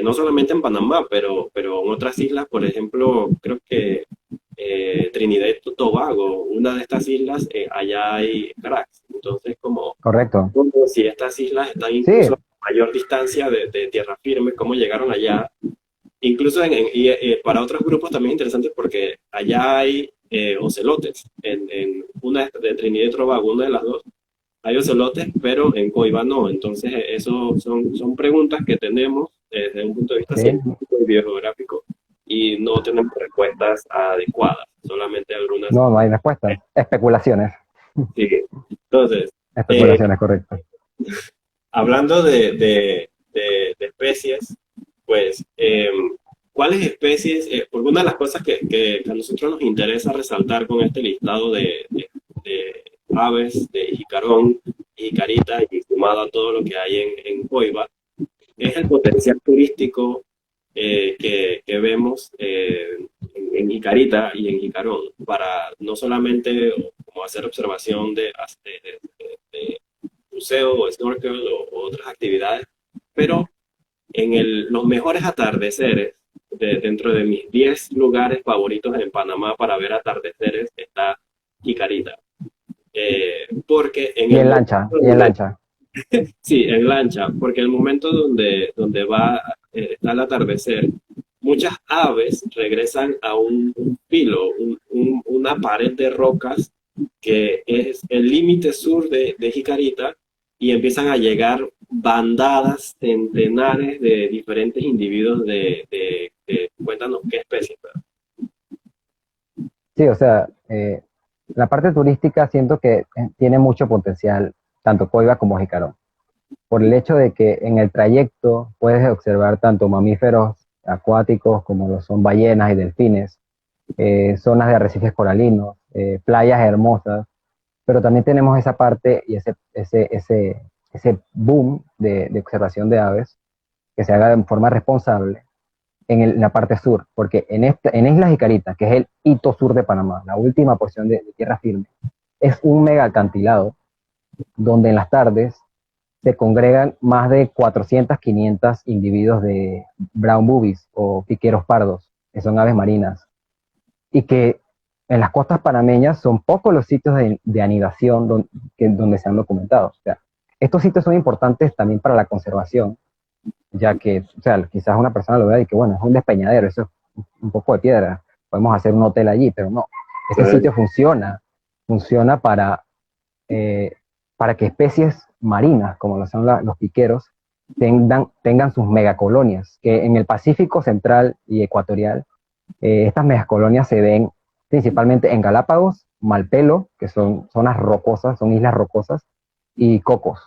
no solamente en Panamá, pero en otras islas, por ejemplo, creo que Trinidad y Tobago, una de estas islas, allá hay cracks. Entonces, correcto, como si estas islas están incluso a mayor distancia de tierra firme, cómo llegaron allá. Incluso para otros grupos también es interesante porque allá hay ocelotes. En una de Trinidad y Tobago, una de las dos, hay ocelotes, pero en Coiba no. Entonces, eso son preguntas que tenemos desde un punto de vista científico y biogeográfico, y no tenemos respuestas adecuadas, solamente algunas. No hay respuestas, especulaciones. Sí, entonces. Especulaciones, correcto. Hablando de especies, pues, ¿cuáles especies? Porque una de las cosas que a nosotros nos interesa resaltar con este listado de aves de Jicarón, Jicarita, y sumado a todo lo que hay en Coiba, es el potencial turístico que vemos en Jicarita y en Jicarón, para no solamente como hacer observación de buceo o snorkel o otras actividades, pero en los mejores atardeceres, dentro de mis 10 lugares favoritos en Panamá para ver atardeceres, está Jicarita. Porque y en lancha. Sí, en lancha, porque el momento donde está el atardecer, muchas aves regresan a un filo, una pared de rocas que es el límite sur de Jicarita, y empiezan a llegar bandadas, centenares de diferentes individuos cuéntanos qué especie. Sí, o sea, la parte turística siento que tiene mucho potencial, tanto Coiba como Jicarón, por el hecho de que en el trayecto puedes observar tanto mamíferos acuáticos como lo son ballenas y delfines, zonas de arrecifes coralinos, playas hermosas, pero también tenemos esa parte y ese boom de observación de aves que se haga de forma responsable en la parte sur, porque en Isla Jicarita, que es el hito sur de Panamá, la última porción de tierra firme, es un mega acantilado donde en las tardes se congregan más de 400, 500 individuos de brown boobies o piqueros pardos, que son aves marinas, y que en las costas panameñas son pocos los sitios de anidación donde se han documentado. O sea, estos sitios son importantes también para la conservación, ya que, o sea, quizás una persona lo vea y que, bueno, es un despeñadero, eso es un poco de piedra, podemos hacer un hotel allí, pero no. Este sitio funciona para que especies marinas, como lo son los piqueros, tengan sus megacolonias, que en el Pacífico Central y Ecuatorial, estas megacolonias se ven principalmente en Galápagos Malpelo, que son zonas rocosas, son islas rocosas, y Cocos,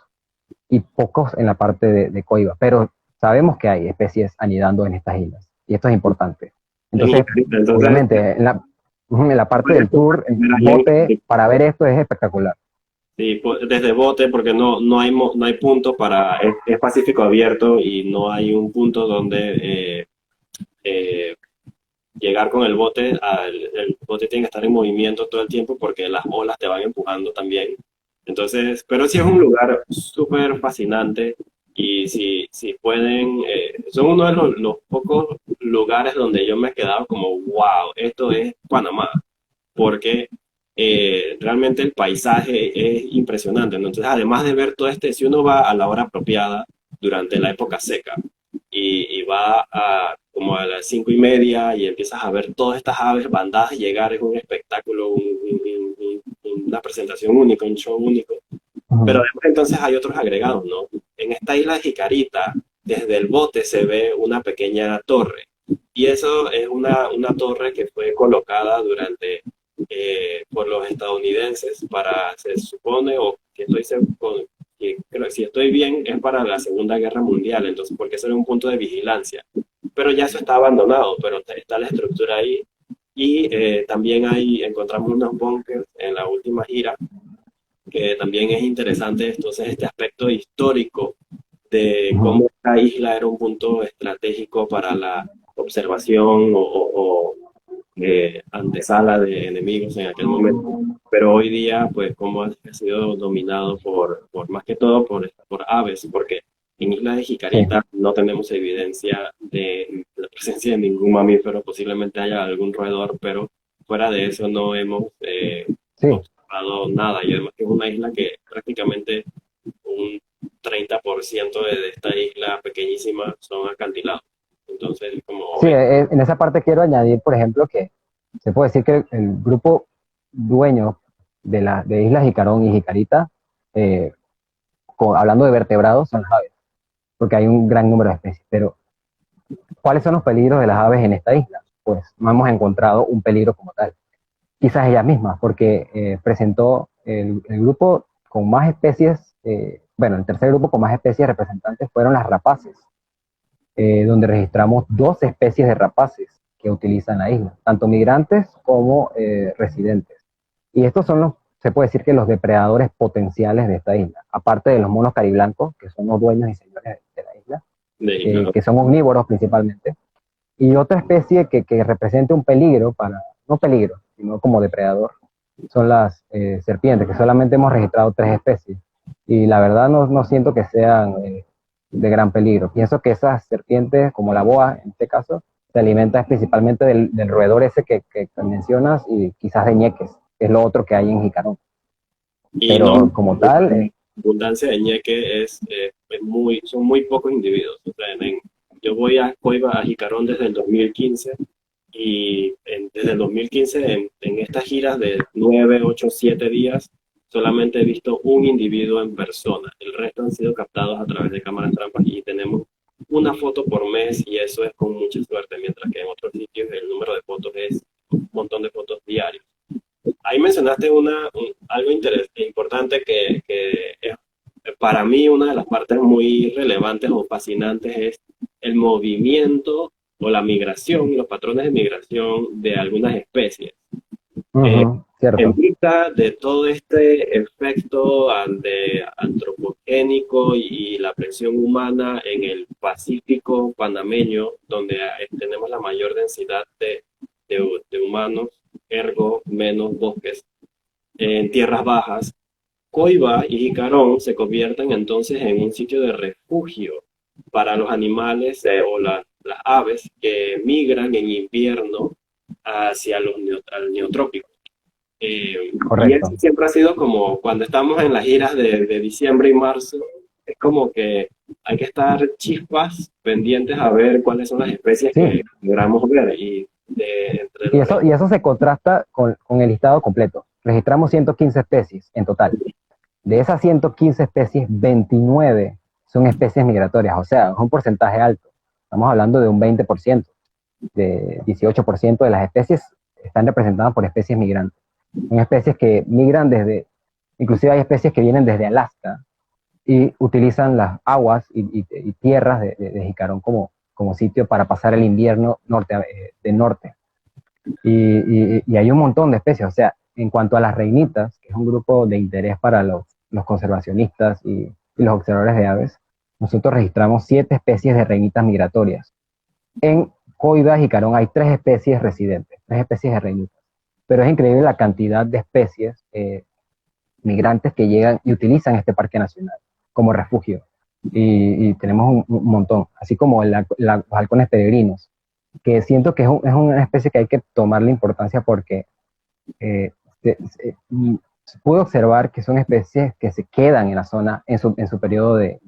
y pocos en la parte de Coiba, pero sabemos que hay especies anidando en estas islas, y esto es importante. En Entonces, Icarita, entonces, obviamente, en la parte del tour, en bote, para ver esto es espectacular. sí, desde bote, porque no hay punto para, es Pacífico abierto y no hay un punto donde eh, llegar con el bote. El bote tiene que estar en movimiento todo el tiempo porque las olas te van empujando también. Entonces, pero sí es un lugar súper fascinante y si pueden, son uno de los pocos lugares donde yo me he quedado como, wow, esto es Panamá, porque realmente el paisaje es impresionante, ¿no? Entonces, además de ver todo si uno va a la hora apropiada durante la época seca y va como a las 5:30 y empiezas a ver todas estas aves bandadas llegar, es un espectáculo, una presentación única, un show único. Pero Ujú. además entonces hay otros agregados, ¿no? En esta isla de Jicarita, desde el bote se ve una pequeña torre. Y eso es una torre que fue colocada durante, por los estadounidenses para, se supone, o que estoy seguro, que creo que si estoy bien, es para la Segunda Guerra Mundial, entonces, porque eso era un punto de vigilancia. Pero ya eso está abandonado, pero está la estructura ahí. Y también ahí encontramos unos bunkers en la última gira que también es interesante entonces este aspecto histórico de Ujú. cómo esta isla era un punto estratégico para la observación antesala de enemigos en aquel momento, pero hoy día pues como ha sido dominado por más que todo por aves, porque en Isla de Sí, Jicarita no tenemos evidencia de la presencia de ningún mamífero, posiblemente haya algún roedor, pero fuera de eso no hemos sí. observado nada, y además que es una isla que prácticamente un 30% de esta isla pequeñísima son acantilados. Entonces, como Sí, ven, en esa parte quiero añadir, por ejemplo, que se puede decir que el grupo dueño de Islas Jicarón y Jicarita, eh, hablando de vertebrados, son las aves, porque hay un gran número de especies. Pero, ¿cuáles son los peligros de las aves en esta isla? Pues no hemos encontrado un peligro como tal. Quizás ellas mismas, porque presentó el grupo con más especies, bueno, el tercer grupo con más especies representantes fueron las rapaces, donde registramos 2 especies de rapaces que utilizan la isla, tanto migrantes como residentes. Y estos son se puede decir que los depredadores potenciales de esta isla, aparte de los monos cariblancos, que son los dueños y señores de la isla, de que son omnívoros principalmente, y otra especie que representa un peligro no peligro, sino como depredador, son las serpientes, que solamente hemos registrado 3 especies. Y la verdad no siento que sean de gran peligro. Pienso que esas serpientes, como la boa en este caso, se alimentan principalmente del roedor ese que mencionas y quizás de ñeques, que es lo otro que hay en Jicarón. y no, Pero como tal, abundancia de ñeque son muy pocos individuos. O sea, yo voy a Coiba, a Jicarón desde el 2015 y desde el 2015 en estas giras de 9, 8, 7 días solamente he visto un individuo en persona. El resto han sido captados a través de cámaras trampas y tenemos una foto por mes y eso es con mucha suerte, mientras que en otros sitios el número de fotos es un montón de fotos diarios. Ahí mencionaste algo importante que es para mí una de las partes muy relevantes o fascinantes es el movimiento o la migración, los patrones de migración de algunas especies. Eh, en cierto. vista de todo este efecto de antropogénico y la presión humana en el Pacífico panameño, donde tenemos la mayor densidad de humanos, ergo menos bosques, en tierras bajas, Coiba y Jicarón se convierten entonces en un sitio de refugio para los animales o las aves que migran en invierno hacia al neotrópico. Y eso Correcto. siempre ha sido como cuando estamos en las giras de diciembre y marzo, es como que hay que estar chispas pendientes a ver cuáles son las especies Sí, que logramos ver. Y entre los y eso se contrasta con el listado completo. Registramos 115 especies en total. De esas 115 especies, 29 son especies migratorias, o sea, es un porcentaje alto. Estamos hablando de un 20%, de 18% de las especies están representadas por especies migrantes. Son especies que migran inclusive hay especies que vienen desde Alaska y utilizan las aguas y tierras de Jicarón como sitio para pasar el invierno de norte. Y hay un montón de especies, o sea, en cuanto a las reinitas, que es un grupo de interés para los conservacionistas y los observadores de aves, nosotros registramos 7 especies de reinitas migratorias. En Coiba y Jicarón hay 3 especies residentes, 3 especies de reinitas. Pero es increíble la cantidad de especies migrantes que llegan y utilizan este parque nacional como refugio. Y tenemos un montón, así como los halcones peregrinos, que siento que es una especie que hay que tomarle importancia porque se puede observar que son especies que se quedan en la zona en su periodo de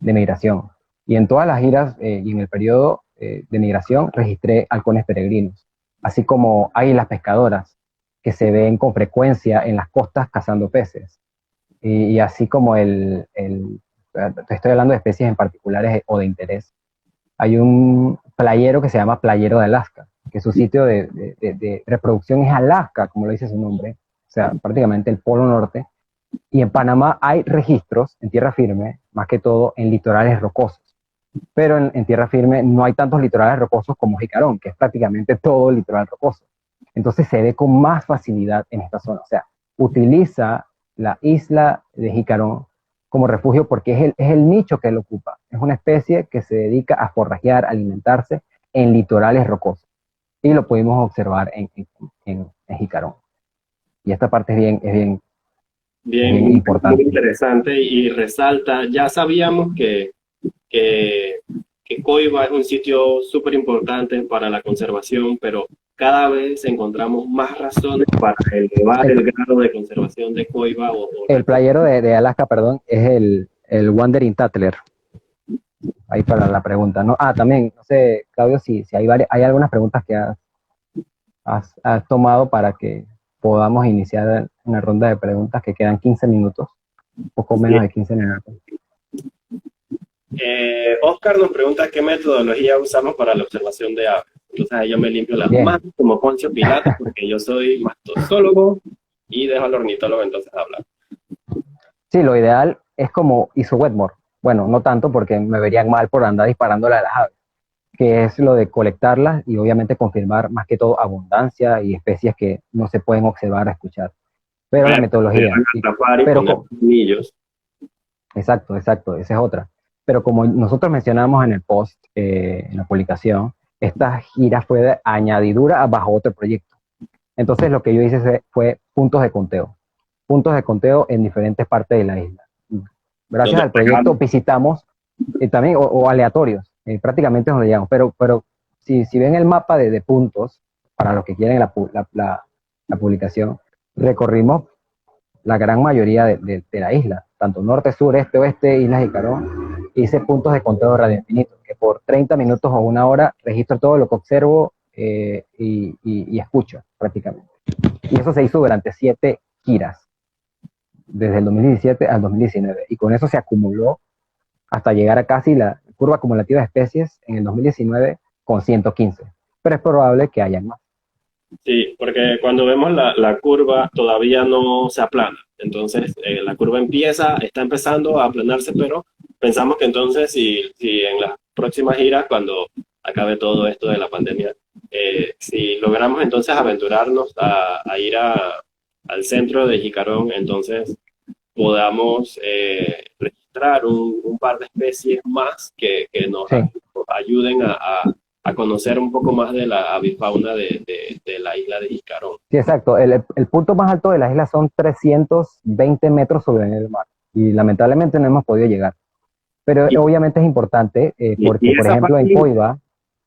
migración. Y en todas las giras y en el periodo de migración registré halcones peregrinos, así como águilas pescadoras, que se ven con frecuencia en las costas cazando peces. Y así como estoy hablando de especies en particulares o de interés. Hay un playero que se llama Playero de Alaska, que su sitio de reproducción es Alaska, como lo dice su nombre, o sea, prácticamente el Polo Norte. Y en Panamá hay registros en tierra firme, más que todo en litorales rocosos. Pero en tierra firme no hay tantos litorales rocosos como Jicarón, que es prácticamente todo el litoral rocoso. Entonces se ve con más facilidad en esta zona. O sea, utiliza la isla de Jicarón como refugio porque es el nicho que él ocupa. Es una especie que se dedica a forrajear, alimentarse en litorales rocosos. Y lo pudimos observar en Jicarón. Y esta parte es bien Bien, muy importante. interesante y resalta, ya sabíamos que, que Coiba es un sitio súper importante para la conservación, pero cada vez encontramos más razones para elevar El, el grado de conservación de Coiba el playero de Alaska, perdón, es el Wandering Tattler. Ahí para la pregunta, ¿no? También, no sé, Claudio, si hay algunas preguntas que has tomado para que podamos iniciar una ronda de preguntas que quedan 15 minutos, poco menos de 15 minutos. Oscar nos pregunta qué metodología usamos para la observación de aves. Entonces ahí yo me limpio las Bien, manos como Poncio Pilato porque yo soy mastozólogo y dejo al ornitólogo entonces hablar. sí, lo ideal es como hizo Wetmore. Bueno, no tanto porque me verían mal por andar disparándole a las aves, que es lo de colectarlas y obviamente confirmar más que todo abundancia y especies que no se pueden observar o escuchar. Pero la metodología, Atrapar y pero poner anillos. exacto, esa es otra. Pero como nosotros mencionamos en el post, en la publicación, esta gira fue de añadidura bajo otro proyecto. Entonces lo que yo hice fue puntos de conteo en diferentes partes de la isla. Gracias al proyecto visitamos también, o aleatorios, prácticamente donde llegamos. Pero si ven el mapa de puntos, para los que quieren la publicación, recorrimos la gran mayoría de la isla, tanto norte, sur, este, oeste, Islas Jicarón. Hice puntos de conteo radio infinito, que por 30 minutos o una hora registro todo lo que observo y escucho prácticamente. Y eso se hizo durante 7 giras, desde el 2017 al 2019. Y con eso se acumuló hasta llegar a casi la curva acumulativa de especies en el 2019 con 115. Pero es probable que haya más. Sí, porque cuando vemos la curva todavía no se aplana. Entonces la curva está empezando a aplanarse, pero pensamos que entonces si en las próximas giras, cuando acabe todo esto de la pandemia, si logramos entonces aventurarnos a ir al centro de Jicarón, entonces podamos registrar un par de especies más que nos Sí. ayuden a conocer un poco más de la avifauna de la isla de Jicarón. Sí, exacto. El punto más alto de la isla son 320 metros sobre el mar y lamentablemente no hemos podido llegar. Pero Y, obviamente es importante porque, y por ejemplo, en Coiba,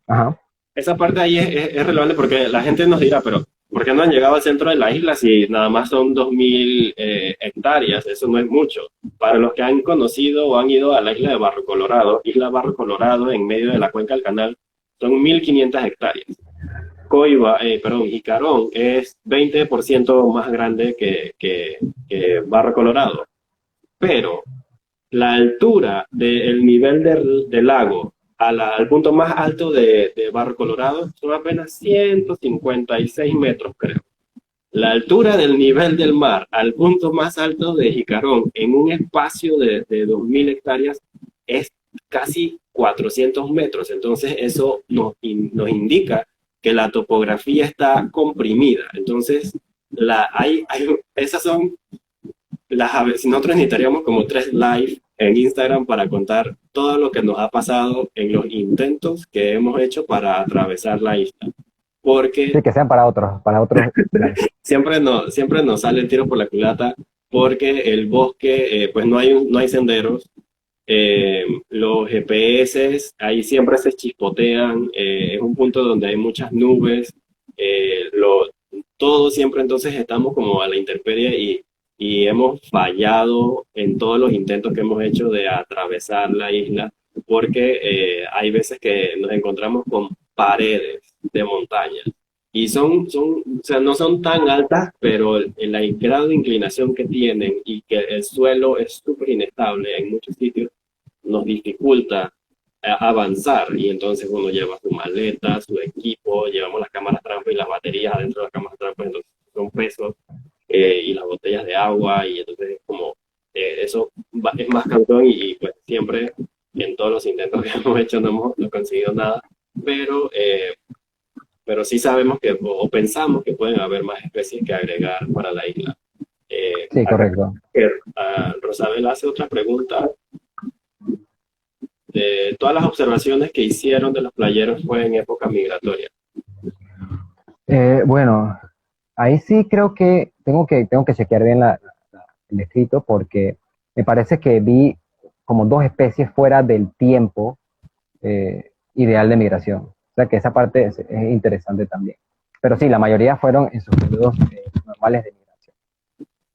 ajá, esa parte ahí es relevante porque la gente nos dirá, pero ¿por qué no han llegado al centro de la isla si nada más son 2.000 hectáreas? Eso no es mucho. Para los que han conocido o han ido a la isla de Barro Colorado, Isla Barro Colorado en medio de la cuenca del canal, son 1.500 hectáreas. Jicarón es 20% más grande que Barro Colorado. Pero la altura del nivel del lago al punto más alto de Barro Colorado son apenas 156 metros, creo. la altura del nivel del mar al punto más alto de Jicarón en un espacio de 2.000 hectáreas es casi 400 metros. Entonces eso nos indica que la topografía está comprimida. Entonces, esas son las aves. Nosotros necesitaríamos como 3 live en Instagram para contar todo lo que nos ha pasado en los intentos que hemos hecho para atravesar la isla. Porque Sí, que sean para otros live. siempre nos sale el tiro por la culata porque el bosque, pues no hay senderos, los GPS ahí siempre se chispotean, es un punto donde hay muchas nubes, todo siempre entonces estamos como a la intemperie y hemos fallado en todos los intentos que hemos hecho de atravesar la isla porque hay veces que nos encontramos con paredes de montaña y o sea, no son tan altas, pero el grado de inclinación que tienen y que el suelo es súper inestable en muchos sitios nos dificulta avanzar y entonces uno lleva su maleta, su equipo, llevamos las cámaras trampa y las baterías adentro de las cámaras trampa, entonces son pesos y las botellas de agua y entonces es como eso es más cansón pues siempre en todos los intentos que hemos hecho no hemos no conseguido nada, pero, eh, pero sí sabemos que o pensamos que pueden haber más especies que agregar para la isla. Sí, Acá, correcto. Rosabel hace otra pregunta. De todas las observaciones que hicieron de los playeros fue en época migratoria. Bueno, ahí sí creo que tengo que chequear bien el escrito porque me parece que vi como dos especies fuera del tiempo ideal de migración. O sea que esa parte es interesante también. Pero sí, la mayoría fueron en sus periodos normales de migración.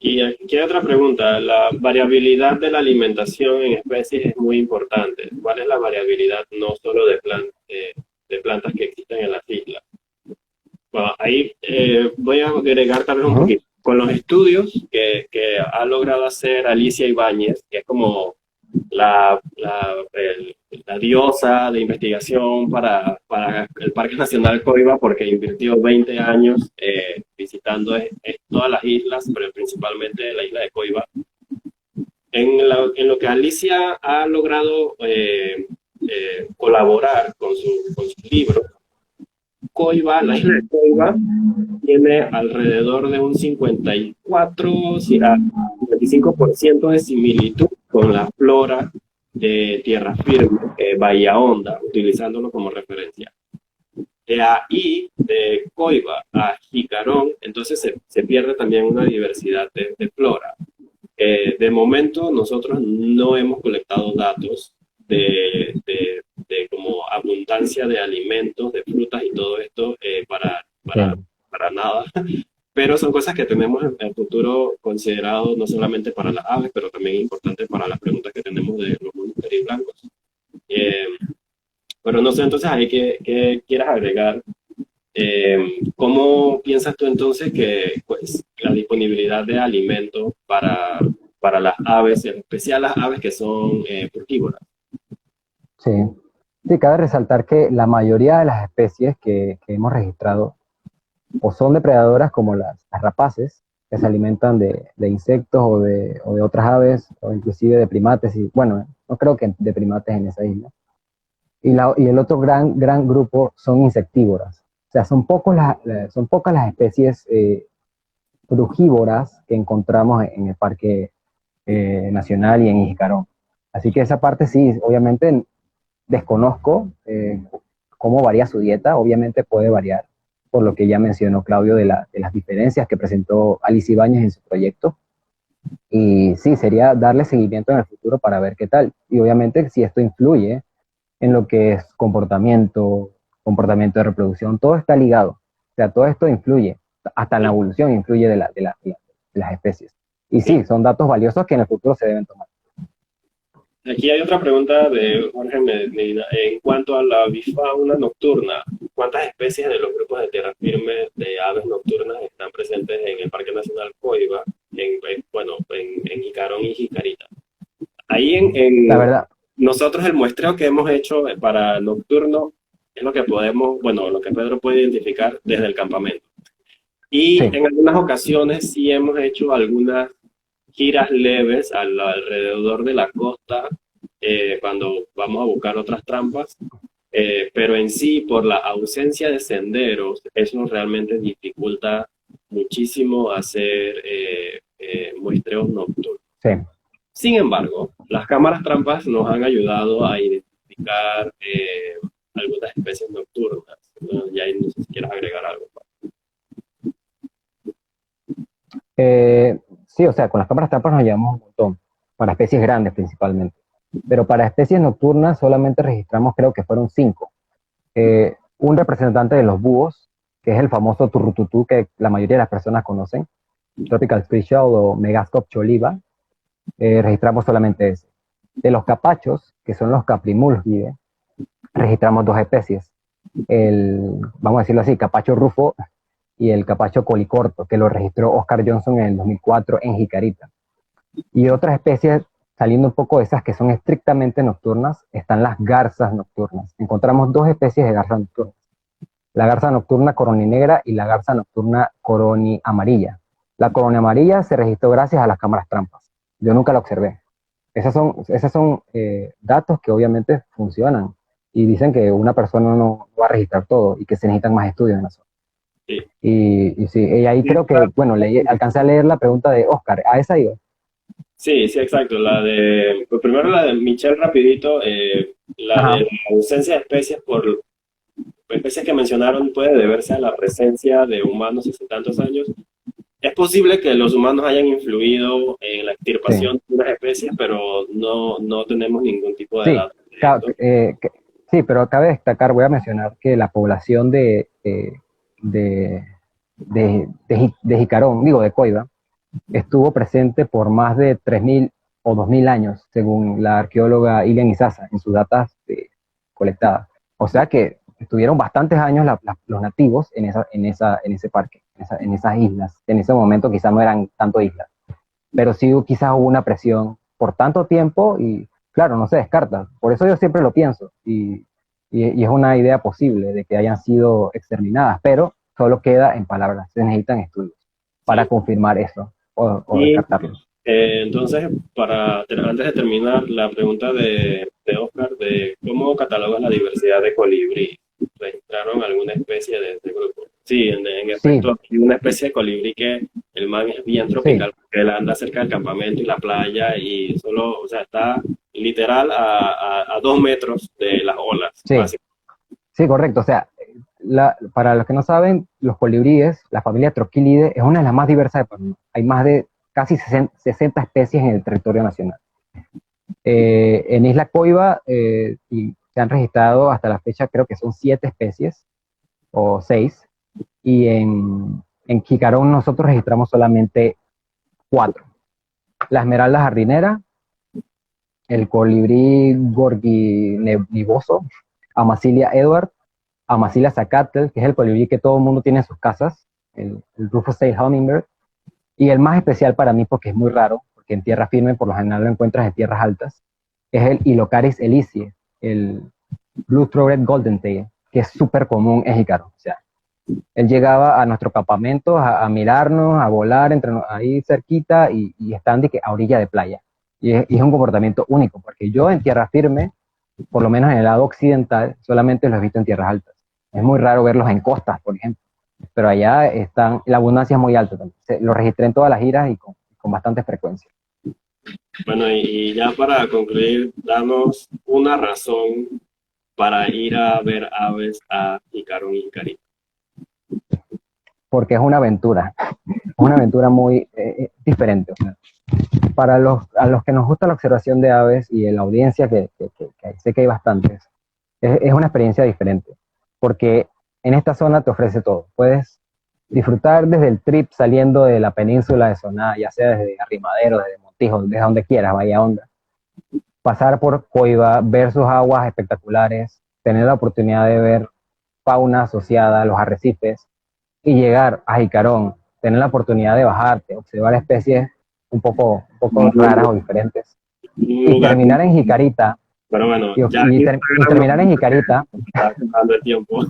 Y aquí hay otra pregunta. La variabilidad de la alimentación en especies es muy importante. ¿Cuál es la variabilidad no solo de plantas que existen en las islas? Bueno, ahí voy a agregar tal vez un poquito. Con los estudios que ha logrado hacer Alicia Ibáñez, que es como la, la, la diosa de investigación para el Parque Nacional Coiba, porque invirtió 20 años visitando todas las islas, pero principalmente la isla de Coiba. En lo que Alicia ha logrado colaborar con su libro, Coiba, la isla de Coiba, tiene alrededor de un 54, sí, 55% de similitud con la flora de tierra firme, Bahía Honda, utilizándolo como referencia. De ahí, de Coiba a Jicarón, entonces se pierde también una diversidad de flora. De momento, nosotros no hemos colectado datos de como abundancia de alimentos, de frutas y todo esto Sí, para nada, pero son cosas que tenemos en el futuro considerado no solamente para las aves, pero también importante para las preguntas que tenemos de los monos blancos. Eh, pero no sé, entonces ahí que quieras agregar. ¿Cómo piensas tú entonces que pues, la disponibilidad de alimentos para las aves, en especial las aves que son frugívoras? sí. Sí, cabe resaltar que la mayoría de las especies que hemos registrado o son depredadoras como las rapaces, que se alimentan de insectos o de otras aves, o inclusive de primates, y bueno, no creo que de primates en esa isla. Y el otro gran grupo son insectívoras. O sea, son pocas las especies frugívoras que encontramos en el Parque Nacional y en Jicarón. Así que esa parte sí, obviamente desconozco cómo varía su dieta, obviamente puede variar, por lo que ya mencionó Claudio de las diferencias que presentó Alice Ibáñez en su proyecto. Y sí, sería darle seguimiento en el futuro para ver qué tal. Y obviamente si esto influye en lo que es comportamiento de reproducción, todo está ligado. O sea, todo esto influye, hasta en la evolución influye de las especies. Y sí, son datos valiosos que en el futuro se deben tomar. Aquí hay otra pregunta de Jorge Medina. En cuanto a la avifauna nocturna, ¿cuántas especies de los grupos de tierra firme de aves nocturnas están presentes en el Parque Nacional Coiba, en Jicarón y Jicarita? Ahí La verdad, nosotros el muestreo que hemos hecho para nocturno es lo que podemos, bueno, lo que Pedro puede identificar desde el campamento. Y Sí, en algunas ocasiones sí hemos hecho algunas giras leves alrededor de la costa cuando vamos a buscar otras trampas, pero en sí, por la ausencia de senderos, eso realmente dificulta muchísimo hacer muestreos nocturnos. sí. Sin embargo, las cámaras trampas nos han ayudado a identificar algunas especies nocturnas. ¿No? Y ahí no sé si quieres agregar algo. Eh, sí, o sea, con las cámaras trampas nos llevamos un montón, para especies grandes principalmente. Pero para especies nocturnas solamente registramos, creo que fueron 5. Un representante de los búhos, que es el famoso turrututú que la mayoría de las personas conocen, Tropical Special o Megascope choliva, registramos solamente ese. De los capachos, que son los Caprimulgidae, registramos 2 especies. Vamos a decirlo así, capacho rufo y el capacho colicorto, que lo registró Oscar Johnson en el 2004 en Jicarita. Y otras especies, saliendo un poco de esas que son estrictamente nocturnas, están las garzas nocturnas. Encontramos 2 especies de garzas nocturnas. La garza nocturna coroninegra y la garza nocturna coroni amarilla. La coroni amarilla se registró gracias a las cámaras trampas. Yo nunca la observé. Esas son datos que obviamente funcionan y dicen que una persona no va a registrar todo y que se necesitan más estudios en la zona. Sí. Y sí, y ahí creo que, bueno, alcancé a leer la pregunta de Oscar, a esa iba. Sí, sí, exacto. Pues primero la de Michelle rapidito, la de Ajá, la ausencia de especies por especies que mencionaron puede deberse a la presencia de humanos hace tantos años. Es posible que los humanos hayan influido en la sí, extirpación de unas especies, pero no tenemos ningún tipo de sí, datos de esto. sí, pero cabe destacar, voy a mencionar que la población de, de Jicarón, digo, de Coiba, estuvo presente por más de 3.000 o 2.000 años, según la arqueóloga Ilian Izaza, en sus datas colectadas. O sea que estuvieron bastantes años los nativos en ese parque, en esas islas. En ese momento quizás no eran tanto islas, pero sí quizás hubo una presión por tanto tiempo y claro, no se descarta. Por eso yo siempre lo pienso y es una idea posible de que hayan sido exterminadas, pero solo queda en palabras, se necesitan estudios para Sí. confirmar eso o Y descartarlo. entonces, antes de terminar, la pregunta de Oscar de cómo catalogas la diversidad de colibrí. ¿Registraron alguna especie de este grupo? Sí, en Sí, efecto, hay una especie de colibrí que el man es bien sí, tropical, porque él anda cerca del campamento y la playa y solo, o sea, está literal a 2 metros de las olas, sí, básicamente. sí, correcto. O sea, para los que no saben, los colibríes, la familia Troquilidae, es una de las más diversas de Panamá. Hay más de casi 60 especies en el territorio nacional. En Isla Coiba y se han registrado hasta la fecha, creo que son 7 especies o 6. Y en Jicarón nosotros registramos solamente 4. La esmeralda jardinera, el colibrí gorginivoso, Amacilia edward, Amacilia zacatl, que es el colibrí que todo el mundo tiene en sus casas, el Rufous Tail Hummingbird, y el más especial para mí porque es muy raro, porque en tierra firme por lo general lo encuentras en tierras altas, es el Ilocaris elicie, el Blue-throated Golden Tail, que es súper común en Jícaro. O sea, él llegaba a nuestro campamento a mirarnos, a volar ahí cerquita y están de que a orilla de playa. Y es un comportamiento único, porque yo en tierra firme, por lo menos en el lado occidental, solamente los he visto en tierras altas. Es muy raro verlos en costas, por ejemplo. Pero allá la abundancia es muy alta también. Lo registré en todas las giras y con bastante frecuencia. Bueno, y ya para concluir, danos una razón para ir a ver aves a Jicarón y Jicarita. Porque es una aventura muy diferente. O sea, a los que nos gusta la observación de aves y en la audiencia, que sé que hay bastantes, es una experiencia diferente, porque en esta zona te ofrece todo. Puedes disfrutar desde el trip saliendo de la península de Soná, ya sea desde Arrimadero, desde Montijo, desde donde quieras, Bahía Honda, pasar por Coiba, ver sus aguas espectaculares, tener la oportunidad de ver fauna asociada, los arrecifes, y llegar a Jicarón, tener la oportunidad de bajarte, observar especies un poco raras o diferentes, Un y lugar, terminar en Jicarita, pero bueno, ya y terminar en Jicarita está acabando el tiempo.